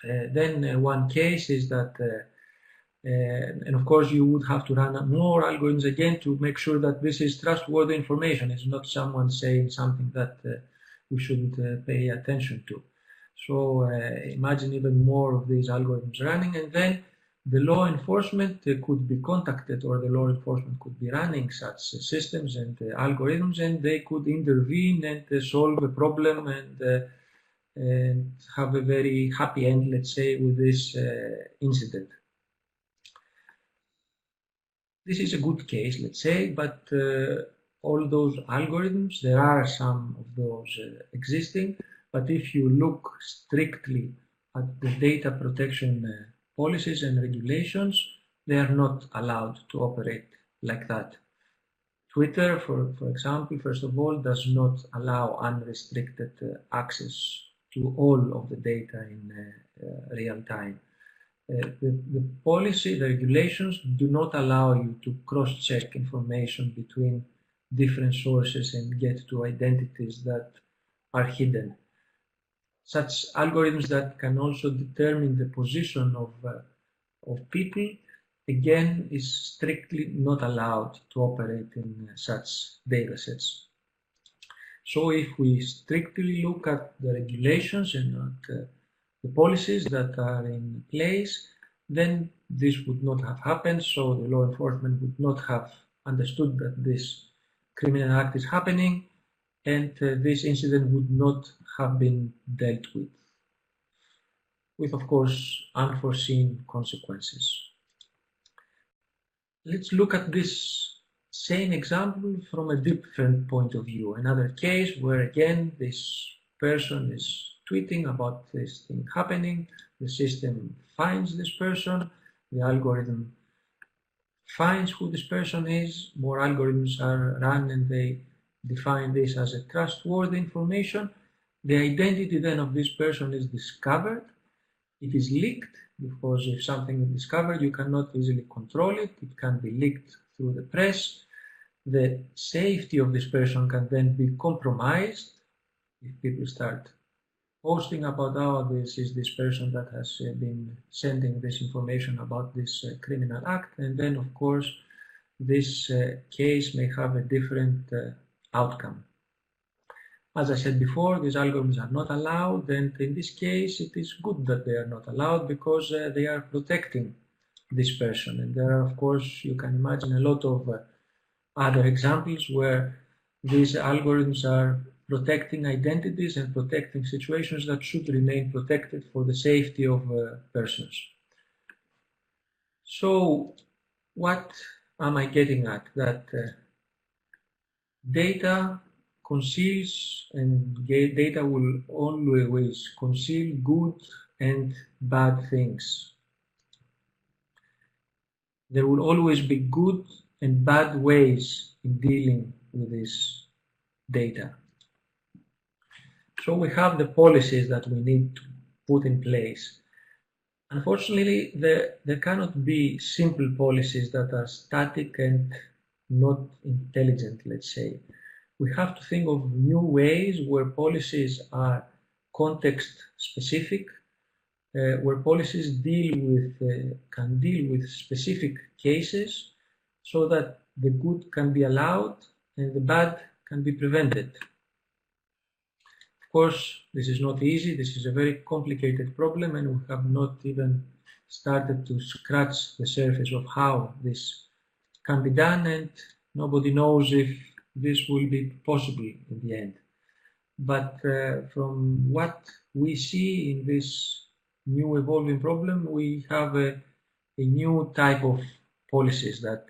Then one case is that, and of course you would have to run more algorithms again to make sure that this is trustworthy information. It's not someone saying something that we shouldn't pay attention to. So imagine even more of these algorithms running, and then the law enforcement could be contacted, or the law enforcement could be running such systems and algorithms, and they could intervene and solve a problem and have a very happy end, let's say, with this incident. This is a good case, let's say, but all those algorithms, there are some of those existing, but if you look strictly at the data protection policies and regulations, they are not allowed to operate like that. Twitter, for example, first of all, does not allow unrestricted access to all of the data in real time. The policy, the regulations do not allow you to cross-check information between different sources and get to identities that are hidden. Such algorithms that can also determine the position of people, again, is strictly not allowed to operate in such datasets. So if we strictly look at the regulations and at the policies that are in place, then this would not have happened. So the law enforcement would not have understood that this criminal act is happening, and this incident would not have been dealt with of course unforeseen consequences. Let's look at this same example from a different point of view. Another case where again this person is tweeting about this thing happening, the system finds this person, the algorithm finds who this person is, more algorithms are run and they define this as a trustworthy information. The identity then of this person is discovered. It is leaked, because if something is discovered, you cannot easily control it. It can be leaked through the press. The safety of this person can then be compromised if people start posting about, oh, this is this person that has been sending this information about this criminal act. And then, of course, this case may have a different outcome. As I said before, these algorithms are not allowed, and in this case it is good that they are not allowed, because they are protecting this person. And there are, of course, you can imagine a lot of other examples where these algorithms are protecting identities and protecting situations that should remain protected for the safety of persons. So what am I getting at? That data conceals, and data will always conceal good and bad things. there will always be good and bad ways in dealing with this data. So we have the policies that we need to put in place. Unfortunately, there cannot be simple policies that are static and not intelligent, let's say. We have to think of new ways where policies are context specific, where policies can deal with specific cases so that the good can be allowed and the bad can be prevented. Of course, this is not easy. This is a very complicated problem, and we have not even started to scratch the surface of how this can be done, and nobody knows if this will be possible in the end. But from what we see in this new evolving problem, we have a new type of policies that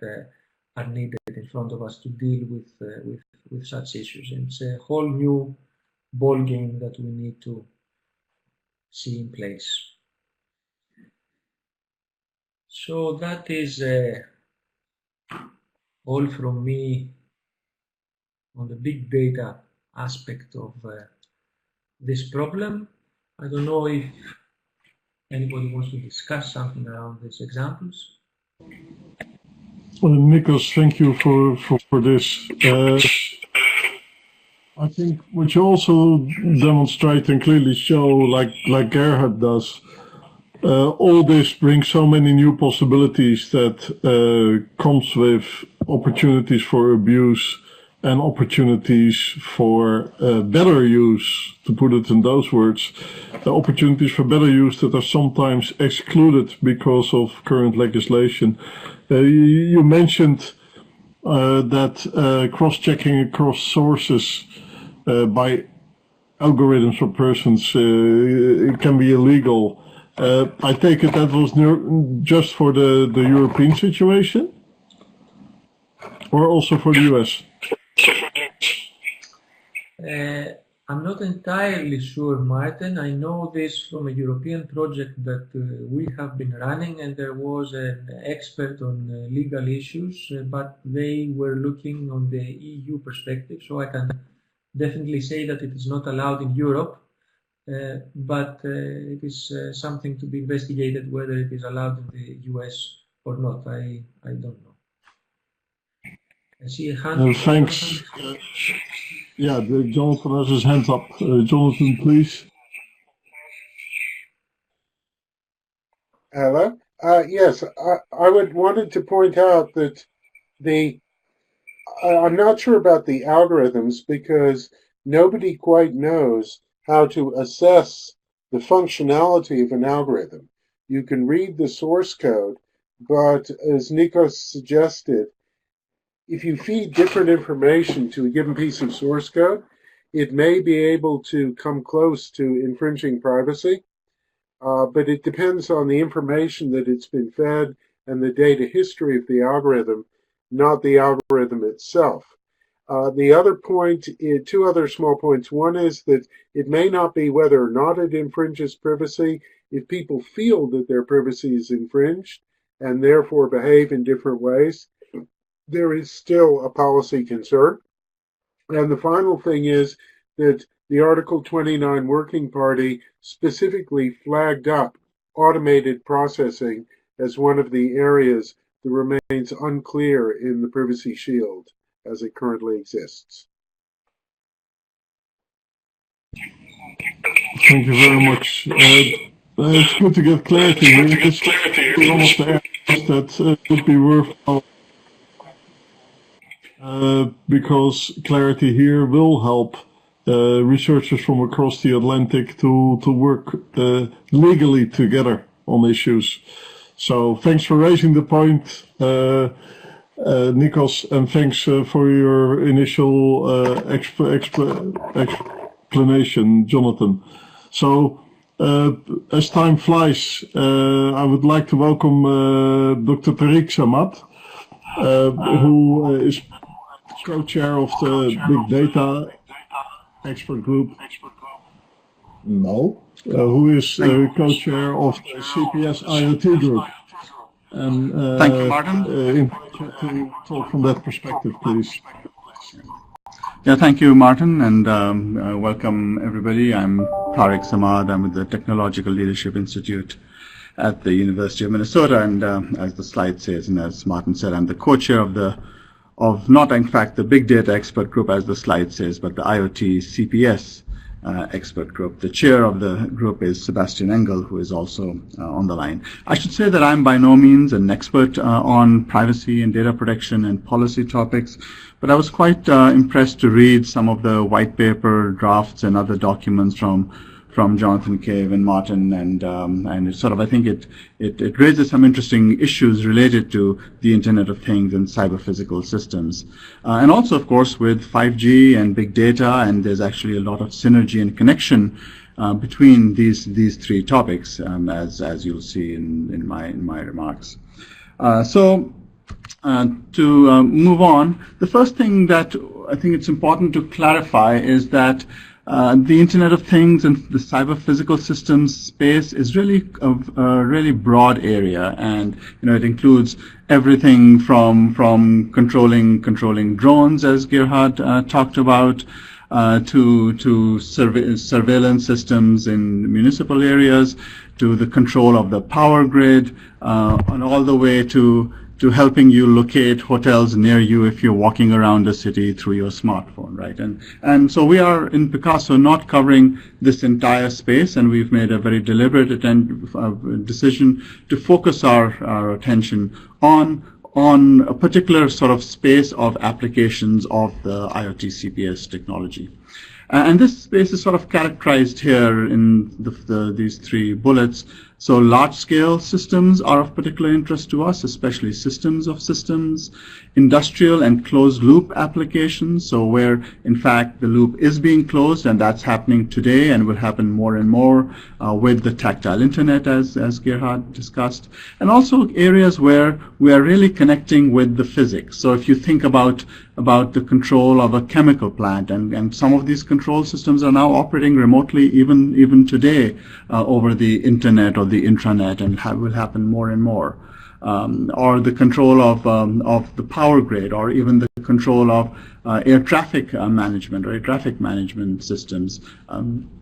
are needed in front of us to deal with such issues. And it's a whole new ball game that we need to see in place. So that is all from me on the big data aspect of this problem. I don't know if anybody wants to discuss something around these examples. Well, Nikos, thank you for this. I think what you also demonstrate and clearly show, like Gerhard does, all this brings so many new possibilities that comes with opportunities for abuse and opportunities for better use, to put it in those words, opportunities for better use that are sometimes excluded because of current legislation. You mentioned that cross-checking across sources by algorithms or persons can be illegal. I take it that was just for the European situation, or also for the US? I'm not entirely sure, Martin. I know this from a European project that we have been running, and there was an expert on legal issues, but they were looking on the EU perspective, so I can definitely say that it is not allowed in Europe, but it is something to be investigated whether it is allowed in the US or not. I don't know. I see a hand. Thanks. Yeah, Jonathan has his hands up. Jonathan, please. Hello? Yes, I wanted to point out that I'm not sure about the algorithms because nobody quite knows how to assess the functionality of an algorithm. You can read the source code, but as Nikos suggested, if you feed different information to a given piece of source code, it may be able to come close to infringing privacy, but it depends on the information that it's been fed and the data history of the algorithm, not the algorithm itself. The other point, two other small points. One is that it may not be whether or not it infringes privacy. If people feel that their privacy is infringed and therefore behave in different ways, there is still a policy concern. And the final thing is that the Article 29 Working Party specifically flagged up automated processing as one of the areas that remains unclear in the Privacy Shield as it currently exists. Thank you very much. It's good to get clarity here. This is one of the areas that would be worthwhile because clarity here will help researchers from across the Atlantic to work legally together on issues. So thanks for raising the point, Nikos, and thanks for your initial explanation, Jonathan. So as time flies, I would like to welcome Dr. Tariq Samad, who is co-chair of the Big Data Expert Group. No. Who is co-chair of the CPS IoT Group. And thank you, Martin. Invite you to talk from that perspective, please. Yeah, thank you, Martin, and welcome everybody. I'm Tariq Samad. I'm with the Technological Leadership Institute at the University of Minnesota, and as the slide says, and as Martin said, I'm the co-chair of not in fact the big data expert group as the slide says, but the IoT CPS expert group. The chair of the group is Sebastian Engel, who is also on the line. I should say that I'm by no means an expert on privacy and data protection and policy topics, but I was quite impressed to read some of the white paper drafts and other documents from Jonathan Cave and Martin, and it sort of, I think it raises some interesting issues related to the Internet of Things and cyber physical systems. And also, of course, with 5G and big data, and there's actually a lot of synergy and connection between these three topics, as you'll see in my remarks. To move on, the first thing that I think it's important to clarify is that the Internet of Things and the cyber physical systems space is really a really broad area, and it includes everything from controlling drones, as Gerhard talked about, to surveillance systems in municipal areas, to the control of the power grid, and all the way to helping you locate hotels near you if you're walking around the city through your smartphone, right? And so we are in PICASSO not covering this entire space, and we've made a very deliberate decision to focus our attention on a particular sort of space of applications of the IoT CPS technology. And this space is sort of characterized here in these three bullets. So large-scale systems are of particular interest to us, especially systems of systems, industrial and closed-loop applications, so where, in fact, the loop is being closed, and that's happening today and will happen more and more with the tactile internet, as Gerhard discussed, and also areas where we are really connecting with the physics. So if you think about the control of a chemical plant, and some of these control systems are now operating remotely even today over the internet or the intranet, and will happen more and more. Or the control of the power grid, or even the control of air traffic management or air traffic management systems,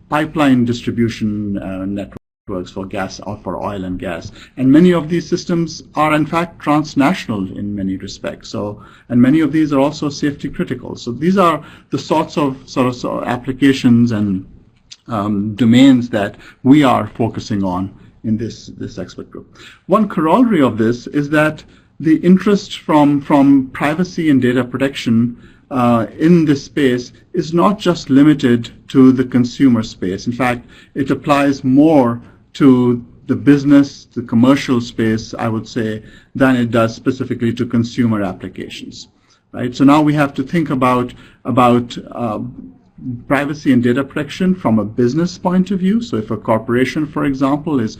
pipeline distribution networks for gas or for oil and gas. And many of these systems are in fact transnational in many respects. And many of these are also safety critical. So these are the sorts of applications and domains that we are focusing on in this expert group. One corollary of this is that the interest from privacy and data protection in this space is not just limited to the consumer space. In fact, it applies more to the business, the commercial space, I would say, than it does specifically to consumer applications. Right? So now we have to think about privacy and data protection from a business point of view. So if a corporation, for example, is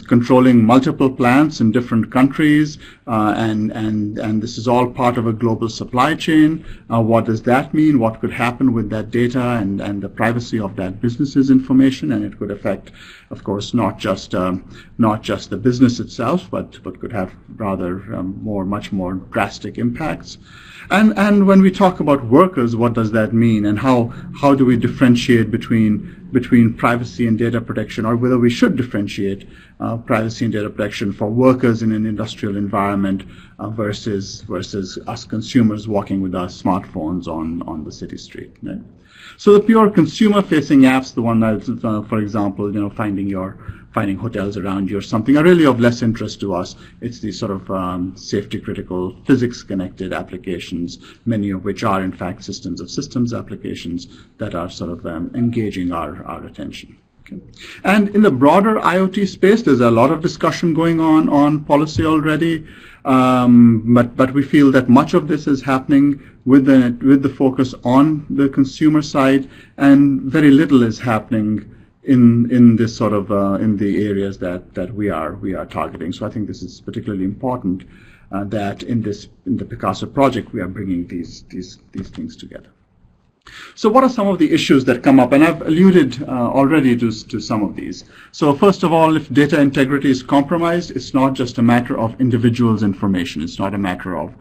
controlling multiple plants in different countries, and this is all part of a global supply chain, what does that mean? What could happen with that data and the privacy of that business's information? And it could affect, of course, not just the business itself, but could have rather much more drastic impacts. And when we talk about workers, what does that mean, and how do we differentiate between privacy and data protection, or whether we should differentiate privacy and data protection for workers in an industrial environment versus us consumers walking with our smartphones on the city street. Right? So the pure consumer-facing apps, the one that, for example, finding hotels around you or something, are really of less interest to us. It's these sort of safety-critical, physics-connected applications, many of which are, in fact, systems of systems applications that are sort of engaging our attention. Okay. And in the broader IoT space, there's a lot of discussion going on policy already, but we feel that much of this is happening with the focus on the consumer side, and very little is happening in this sort of in the areas that we are targeting. So I think this is particularly important that in the PICASSO project we are bringing these things together. So what are some of the issues that come up? And I've alluded already to some of these. So first of all, if data integrity is compromised, it's not just a matter of individuals' information. It's not a matter of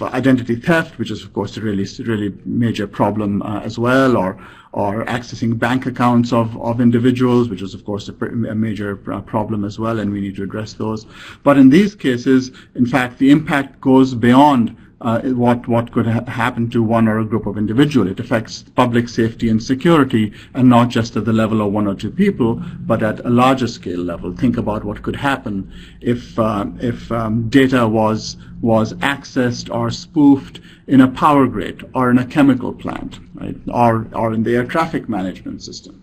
identity theft, which is, of course, a really major problem as well, or accessing bank accounts of individuals, which is, of course, a major problem as well, and we need to address those. But in these cases, in fact, the impact goes beyond what could happen to one or a group of individuals. It affects public safety and security, and not just at the level of one or two people, but at a larger scale level. Think about what could happen if data was accessed or spoofed in a power grid or in a chemical plant, right? Or in the air traffic management system.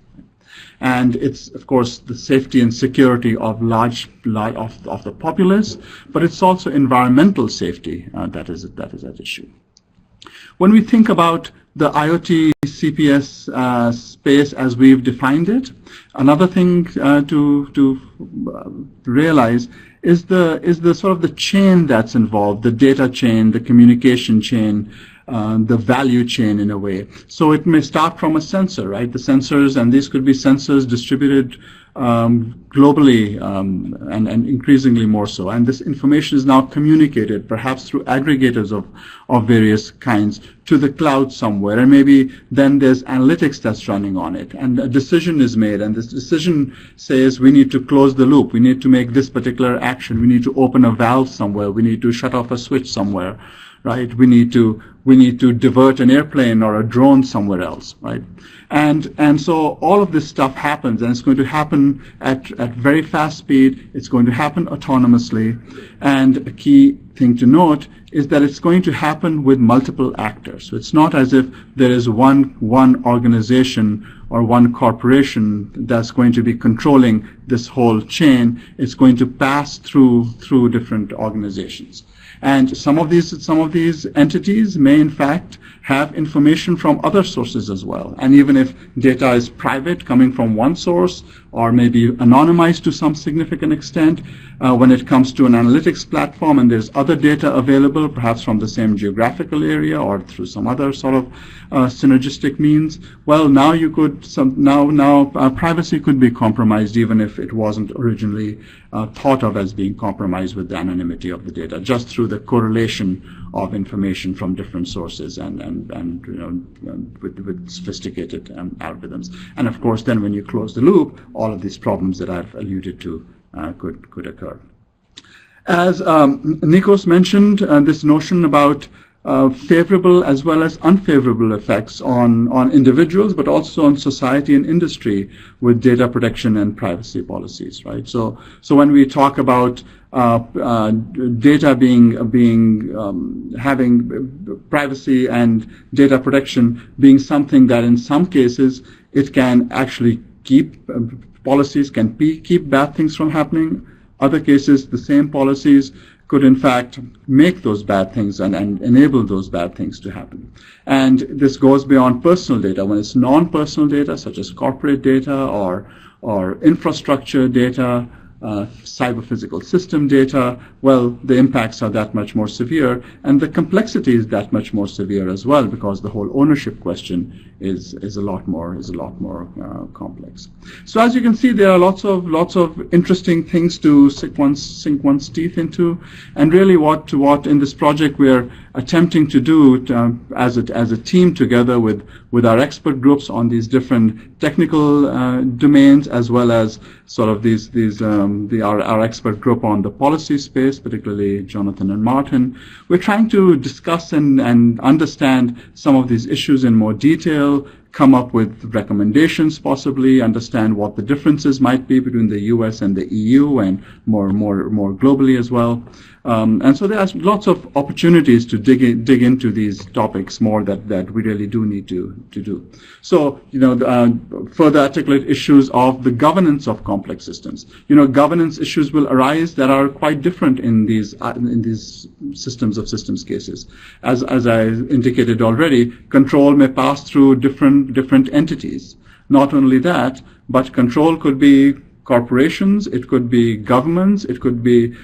And it's, of course, the safety and security of of the populace, but it's also environmental safety that is at issue. When we think about the IoT CPS space as we've defined it, another thing to realize is the sort of the chain that's involved, the data chain, the communication chain, the value chain in a way. So it may start from a sensor, right? The sensors, and these could be sensors distributed globally and increasingly more so. And this information is now communicated, perhaps through aggregators of various kinds, to the cloud somewhere. And maybe then there's analytics that's running on it. And a decision is made. And this decision says we need to close the loop. We need to make this particular action. We need to open a valve somewhere. We need to shut off a switch somewhere. Right? We need to divert an airplane or a drone somewhere else, right? And so all of this stuff happens, and it's going to happen at very fast speed. It's going to happen autonomously, and a key thing to note is that it's going to happen with multiple actors. So it's not as if there is one organization or one corporation that's going to be controlling this whole chain. It's going to pass through different organizations. And some of these entities may in fact have information from other sources as well. And even if data is private, coming from one source, or maybe anonymized to some significant extent, when it comes to an analytics platform and there's other data available, perhaps from the same geographical area or through some other sort of synergistic means, well, now privacy could be compromised even if it wasn't originally thought of as being compromised with the anonymity of the data, just through the correlation of information from different sources and with sophisticated algorithms. And of course, then when you close the loop, all of these problems that I've alluded to could occur. As Nikos mentioned, this notion about favorable as well as unfavorable effects on individuals, but also on society and industry with data protection and privacy policies, right? So when we talk about data having privacy and data protection being something that in some cases it can actually keep policies can keep bad things from happening. Other cases, the same policies could in fact make those bad things and enable those bad things to happen. And this goes beyond personal data. When it's non-personal data, such as corporate data or infrastructure data, cyber-physical system data, well, the impacts are that much more severe, and the complexity is that much more severe as well, because the whole ownership question is a lot more complex. So as you can see, there are lots of interesting things to sink one's teeth into, and really what in this project we're attempting to do as a team together with our expert groups on these different technical domains, as well as sort of our expert group on the policy space, particularly Jonathan and Martin. We're trying to discuss and understand some of these issues in more detail, come up with recommendations, possibly understand what the differences might be between the US and the EU and more globally as well. And so there's lots of opportunities to dig into these topics more that we really do need to do. So, further articulate issues of the governance of complex systems. Governance issues will arise that are quite different in these systems of systems cases. As I indicated already, control may pass through different entities. Not only that, but control could be corporations, it could be governments, it could be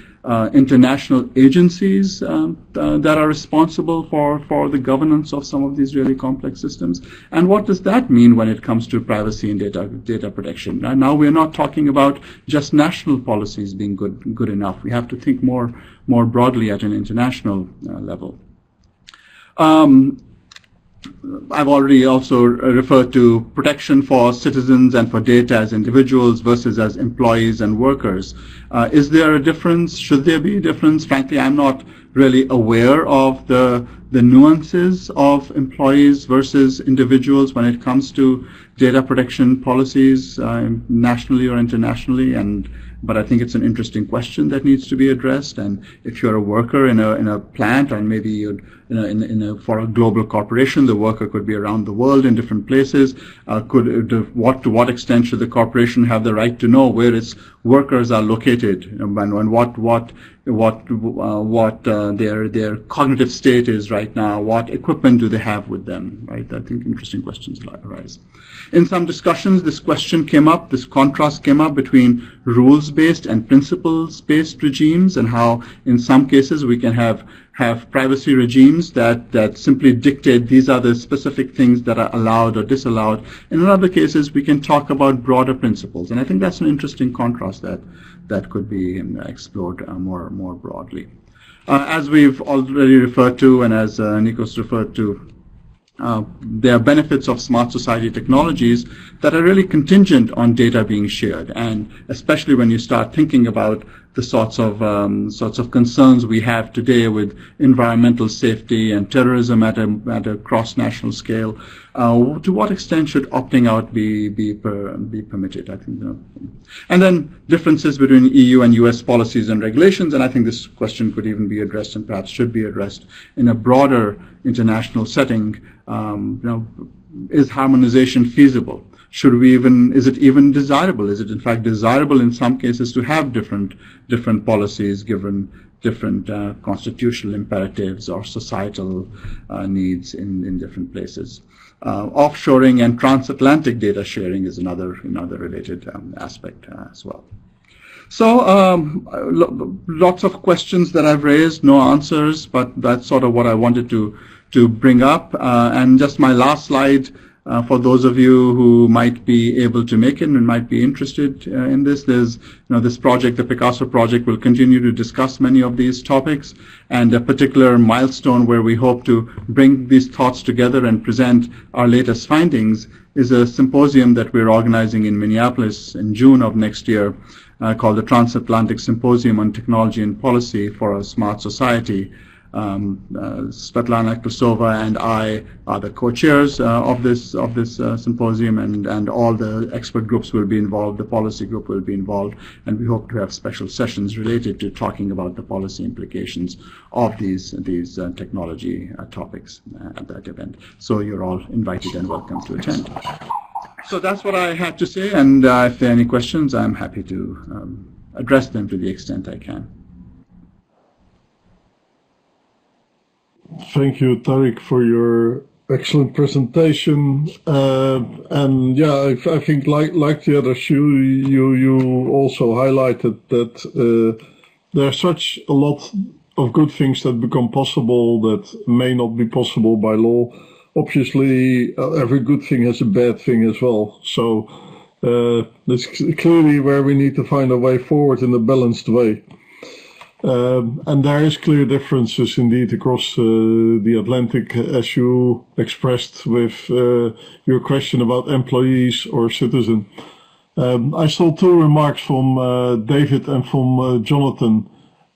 international agencies that are responsible for the governance of some of these really complex systems. And what does that mean when it comes to privacy and data protection? Now we're not talking about just national policies being good enough. We have to think more broadly at an international level. I've already also referred to protection for citizens and for data as individuals versus as employees and workers. Is there a difference? Should there be a difference? Frankly, I'm not really aware of the nuances of employees versus individuals when it comes to data protection policies nationally or internationally, but I think it's an interesting question that needs to be addressed. And if you're a worker in a plant, or maybe you'd for a global corporation, the worker could be around the world in different places. To what extent should the corporation have the right to know where its workers are located, and what their cognitive state is right now? What equipment do they have with them? Right? I think interesting questions arise. In some discussions, this question came up, this contrast came up between rules-based and principles-based regimes, and how in some cases we can have privacy regimes that simply dictate these are the specific things that are allowed or disallowed. And in other cases, we can talk about broader principles. And I think that's an interesting contrast that could be explored more broadly. As we've already referred to, and as Nikos referred to, there are benefits of smart society technologies that are really contingent on data being shared, and especially when you start thinking about the sorts of concerns we have today with environmental safety and terrorism at a cross-national scale. To what extent should opting out be permitted? I think, and then differences between EU and US policies and regulations, and I think this question could even be addressed and perhaps should be addressed in a broader international setting. Is harmonization feasible? Is it even desirable? Is it in fact desirable in some cases to have different policies given different constitutional imperatives or societal needs in different places? Offshoring and transatlantic data sharing is another related aspect as well. So lots of questions that I've raised, no answers, but that's sort of what I wanted to bring up. And just my last slide, for those of you who might be able to make it and might be interested in this, there's this project, the PICASSO project, will continue to discuss many of these topics, and a particular milestone where we hope to bring these thoughts together and present our latest findings is a symposium that we're organizing in Minneapolis in June of next year, called the Transatlantic Symposium on Technology and Policy for a Smart Society. Svetlana Kusova and I are the co-chairs of this symposium, and all the expert groups will be involved, the policy group will be involved, and we hope to have special sessions related to talking about the policy implications of these technology topics at that event. So you're all invited and welcome to attend. So that's what I had to say, and if there are any questions, I'm happy to address them to the extent I can. Thank you, Tariq, for your excellent presentation. And yeah, I think like the others, you also highlighted that there are such a lot of good things that become possible that may not be possible by law. Obviously, every good thing has a bad thing as well. So that's clearly where we need to find a way forward in a balanced way. And there is clear differences indeed across the Atlantic, as you expressed with your question about employees or citizen. I saw two remarks from David and from Jonathan.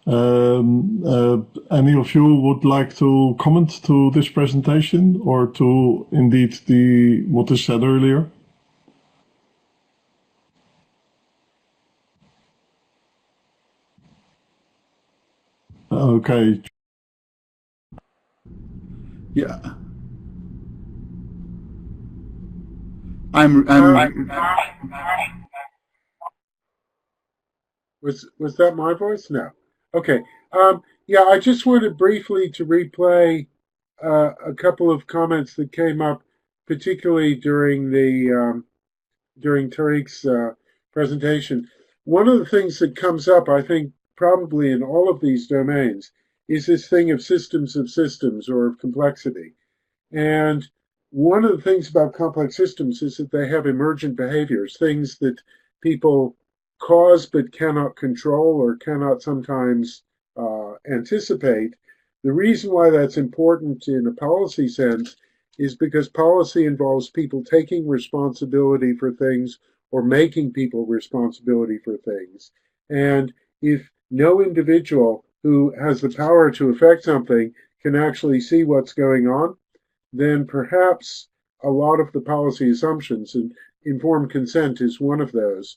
Any of you would like to comment to this presentation or to indeed what is said earlier? Okay. Yeah. Was that my voice? No. Okay. Yeah, I just wanted briefly to replay a couple of comments that came up, particularly during Tariq's presentation. One of the things that comes up, I think, probably in all of these domains is this thing of systems or of complexity. And one of the things about complex systems is that they have emergent behaviors, things that people cause but cannot control or cannot sometimes anticipate. The reason why that's important in a policy sense is because policy involves people taking responsibility for things or making people responsibility for things. And if no individual who has the power to affect something can actually see what's going on, then perhaps a lot of the policy assumptions, and informed consent is one of those,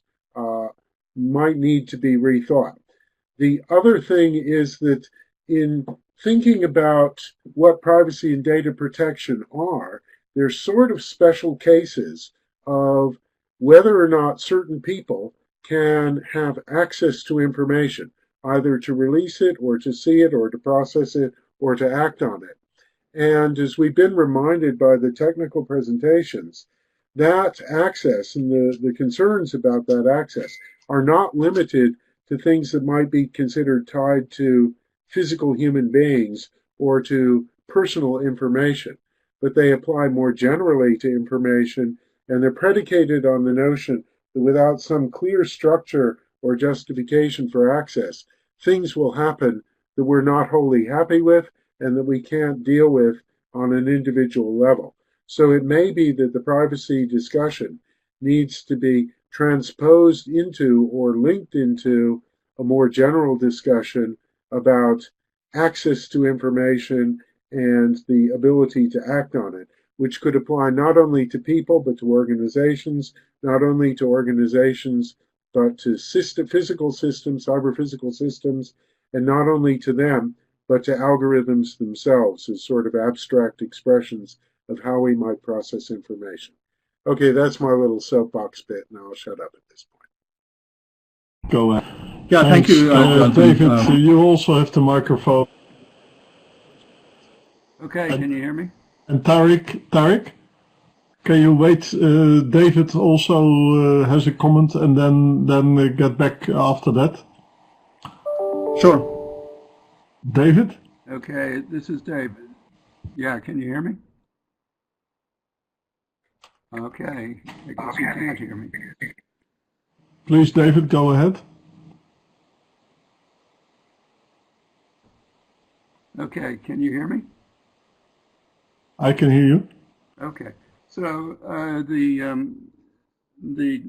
might need to be rethought. The other thing is that in thinking about what privacy and data protection are, there's sort of special cases of whether or not certain people can have access to information, either to release it or to see it or to process it or to act on it. And as we've been reminded by the technical presentations, that access and the concerns about that access are not limited to things that might be considered tied to physical human beings or to personal information, but they apply more generally to information, and they're predicated on the notion that without some clear structure or justification for access, things will happen that we're not wholly happy with and that we can't deal with on an individual level. So it may be that the privacy discussion needs to be transposed into or linked into a more general discussion about access to information and the ability to act on it, which could apply not only to people but to organizations, not only to organizations but to physical systems, cyber-physical systems, and not only to them but to algorithms themselves as sort of abstract expressions of how we might process information. Okay, that's my little soapbox bit. Now I'll shut up at this point. Go ahead. Yeah, thank you, David. You also have the microphone. Okay, can you hear me? And Tariq, can you wait? David also has a comment, and then get back after that. Sure. David? Okay, this is David. Yeah, can you hear me? Okay, I guess you can't hear me. Please, David, go ahead. Okay, can you hear me? I can hear you. Okay, so the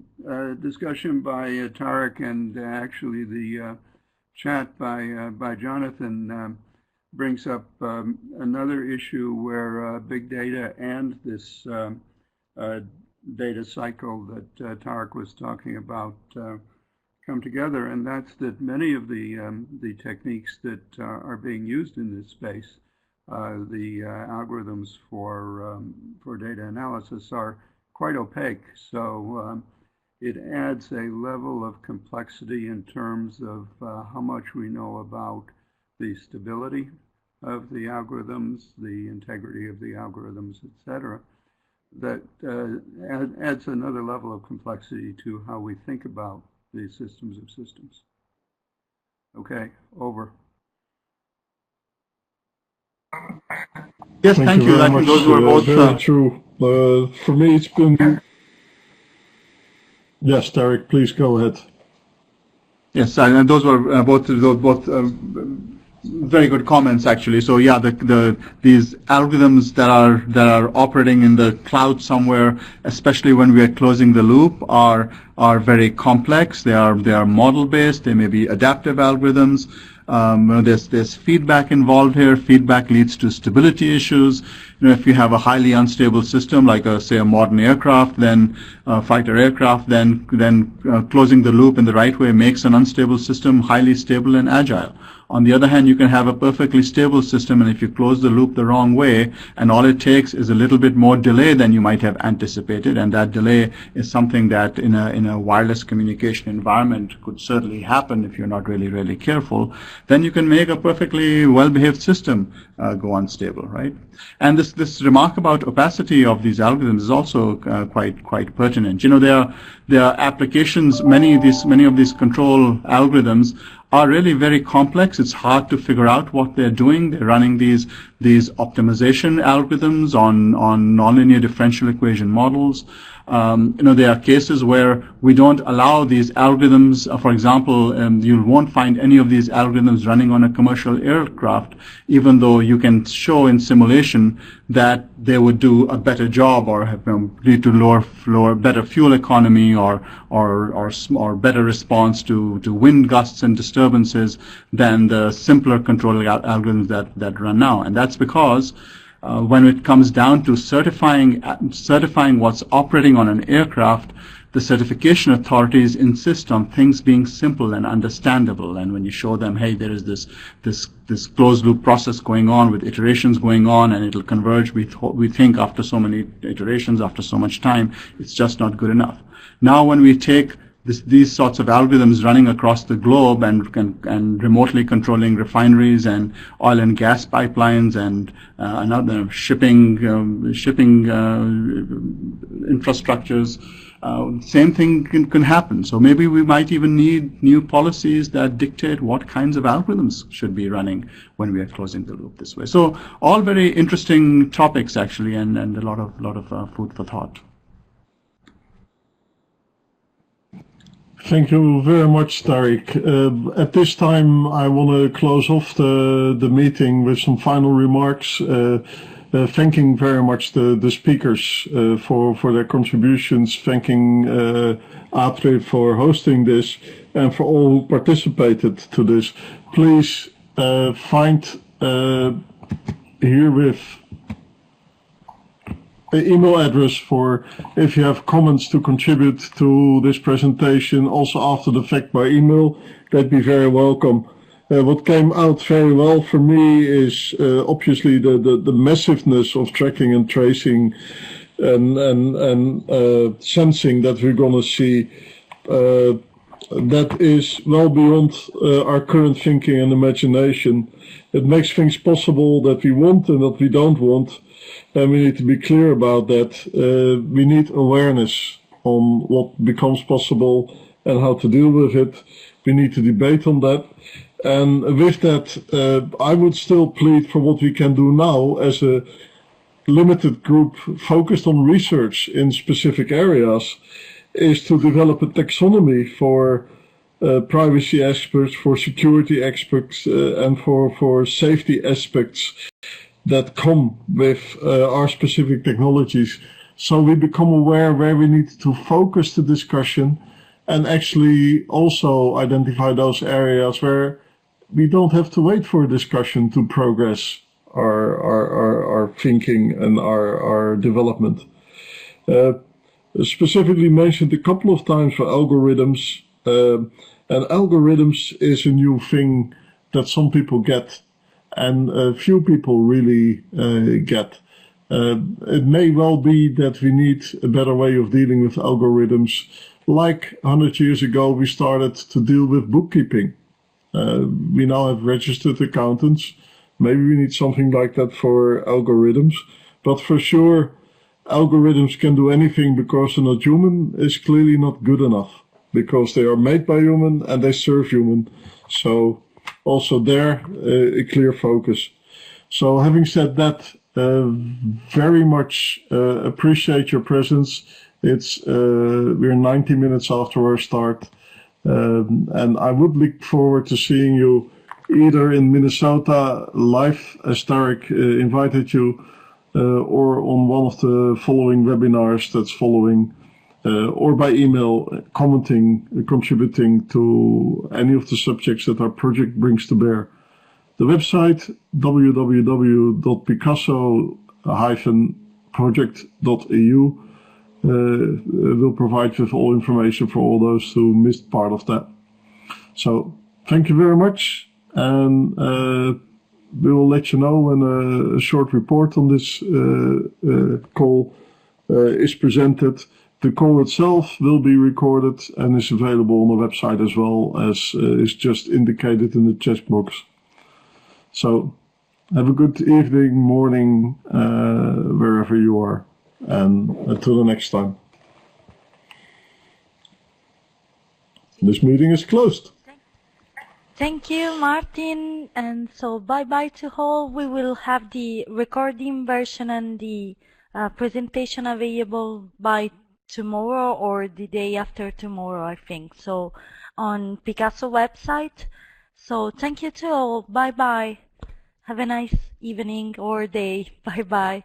discussion by Tariq and actually the chat by Jonathan brings up another issue where big data and this data cycle that Tariq was talking about come together, and that's that many of the techniques that are being used in this space, the algorithms for data analysis, are quite opaque. So it adds a level of complexity in terms of how much we know about the stability of the algorithms, the integrity of the algorithms, etc. That adds another level of complexity to how we think about the systems of systems. Okay, over. Yes, thank you. Very I think much, those were both very true. For me, it's been. Yes, Tariq, please go ahead. Yes, and those were both very good comments, actually. So yeah, these algorithms that are operating in the cloud somewhere, especially when we are closing the loop, are very complex. They are model based. They may be adaptive algorithms. There's feedback involved here. Feedback leads to stability issues. If you have a highly unstable system, like say a modern aircraft, then fighter aircraft, then closing the loop in the right way makes an unstable system highly stable and agile. On the other hand, you can have a perfectly stable system, and if you close the loop the wrong way, and all it takes is a little bit more delay than you might have anticipated, and that delay is something that in a wireless communication environment could certainly happen if you're not really careful, then you can make a perfectly well-behaved system go unstable, right? And this remark about opacity of these algorithms is also quite pertinent. There are applications. Many of these control algorithms are really very complex. It's hard to figure out what they're doing. They're running these optimization algorithms on nonlinear differential equation models. There are cases where we don't allow these algorithms. For example, you won't find any of these algorithms running on a commercial aircraft, even though you can show in simulation that they would do a better job or lead to better fuel economy or better response to wind gusts and disturbances than the simpler control algorithms that run now. And that's because when it comes down to certifying what's operating on an aircraft, the certification authorities insist on things being simple and understandable. And when you show them, hey, there is this closed loop process going on with iterations going on, and it'll converge, we think, after so many iterations, after so much time, it's just not good enough. Now, when we take these sorts of algorithms running across the globe and remotely controlling refineries and oil and gas pipelines and another shipping infrastructures, same thing can happen. So maybe we might even need new policies that dictate what kinds of algorithms should be running when we are closing the loop this way. So all very interesting topics actually, and a lot of food for thought. Thank you very much, Tariq. At this time, I want to close off the meeting with some final remarks, thanking very much the speakers for their contributions, thanking Apre for hosting this, and for all who participated to this. Please find herewith the email address for if you have comments to contribute to this presentation, also after the fact by email. That'd be very welcome. What came out very well for me is obviously the massiveness of tracking and tracing and sensing that we're going to see. That is well beyond our current thinking and imagination. It makes things possible that we want and that we don't want. And we need to be clear about that. We need awareness on what becomes possible and how to deal with it. We need to debate on that. And with that, I would still plead for what we can do now as a limited group focused on research in specific areas, is to develop a taxonomy for privacy experts, for security experts, and for safety aspects that come with our specific technologies, so we become aware where we need to focus the discussion and actually also identify those areas where we don't have to wait for a discussion to progress our thinking and our development. Specifically mentioned a couple of times for algorithms, and algorithms is a new thing that some people get and few people really get. It may well be that we need a better way of dealing with algorithms. Like 100 years ago, we started to deal with bookkeeping. We now have registered accountants. Maybe we need something like that for algorithms. But for sure, algorithms can do anything because they're not human is clearly not good enough, because they are made by human and they serve human. So also there, a clear focus. So having said that, very much appreciate your presence. We're 90 minutes after our start, and I would look forward to seeing you either in Minnesota live, as Tariq invited you, or on one of the following webinars that's following, or by email, commenting, contributing to any of the subjects that our project brings to bear. The website, www.picasso-project.eu, will provide with all information for all those who missed part of that. So thank you very much, and we will let you know when a short report on this call is presented. The call itself will be recorded and is available on the website as well, as is just indicated in the chat box. So have a good evening, morning, wherever you are, and until the next time. This meeting is closed. Thank you, Martin. And so bye-bye to all. We will have the recording version and the presentation available by tomorrow or the day after tomorrow, I think. So on PICASSO website. So thank you to all. Bye-bye. Have a nice evening or day. Bye-bye.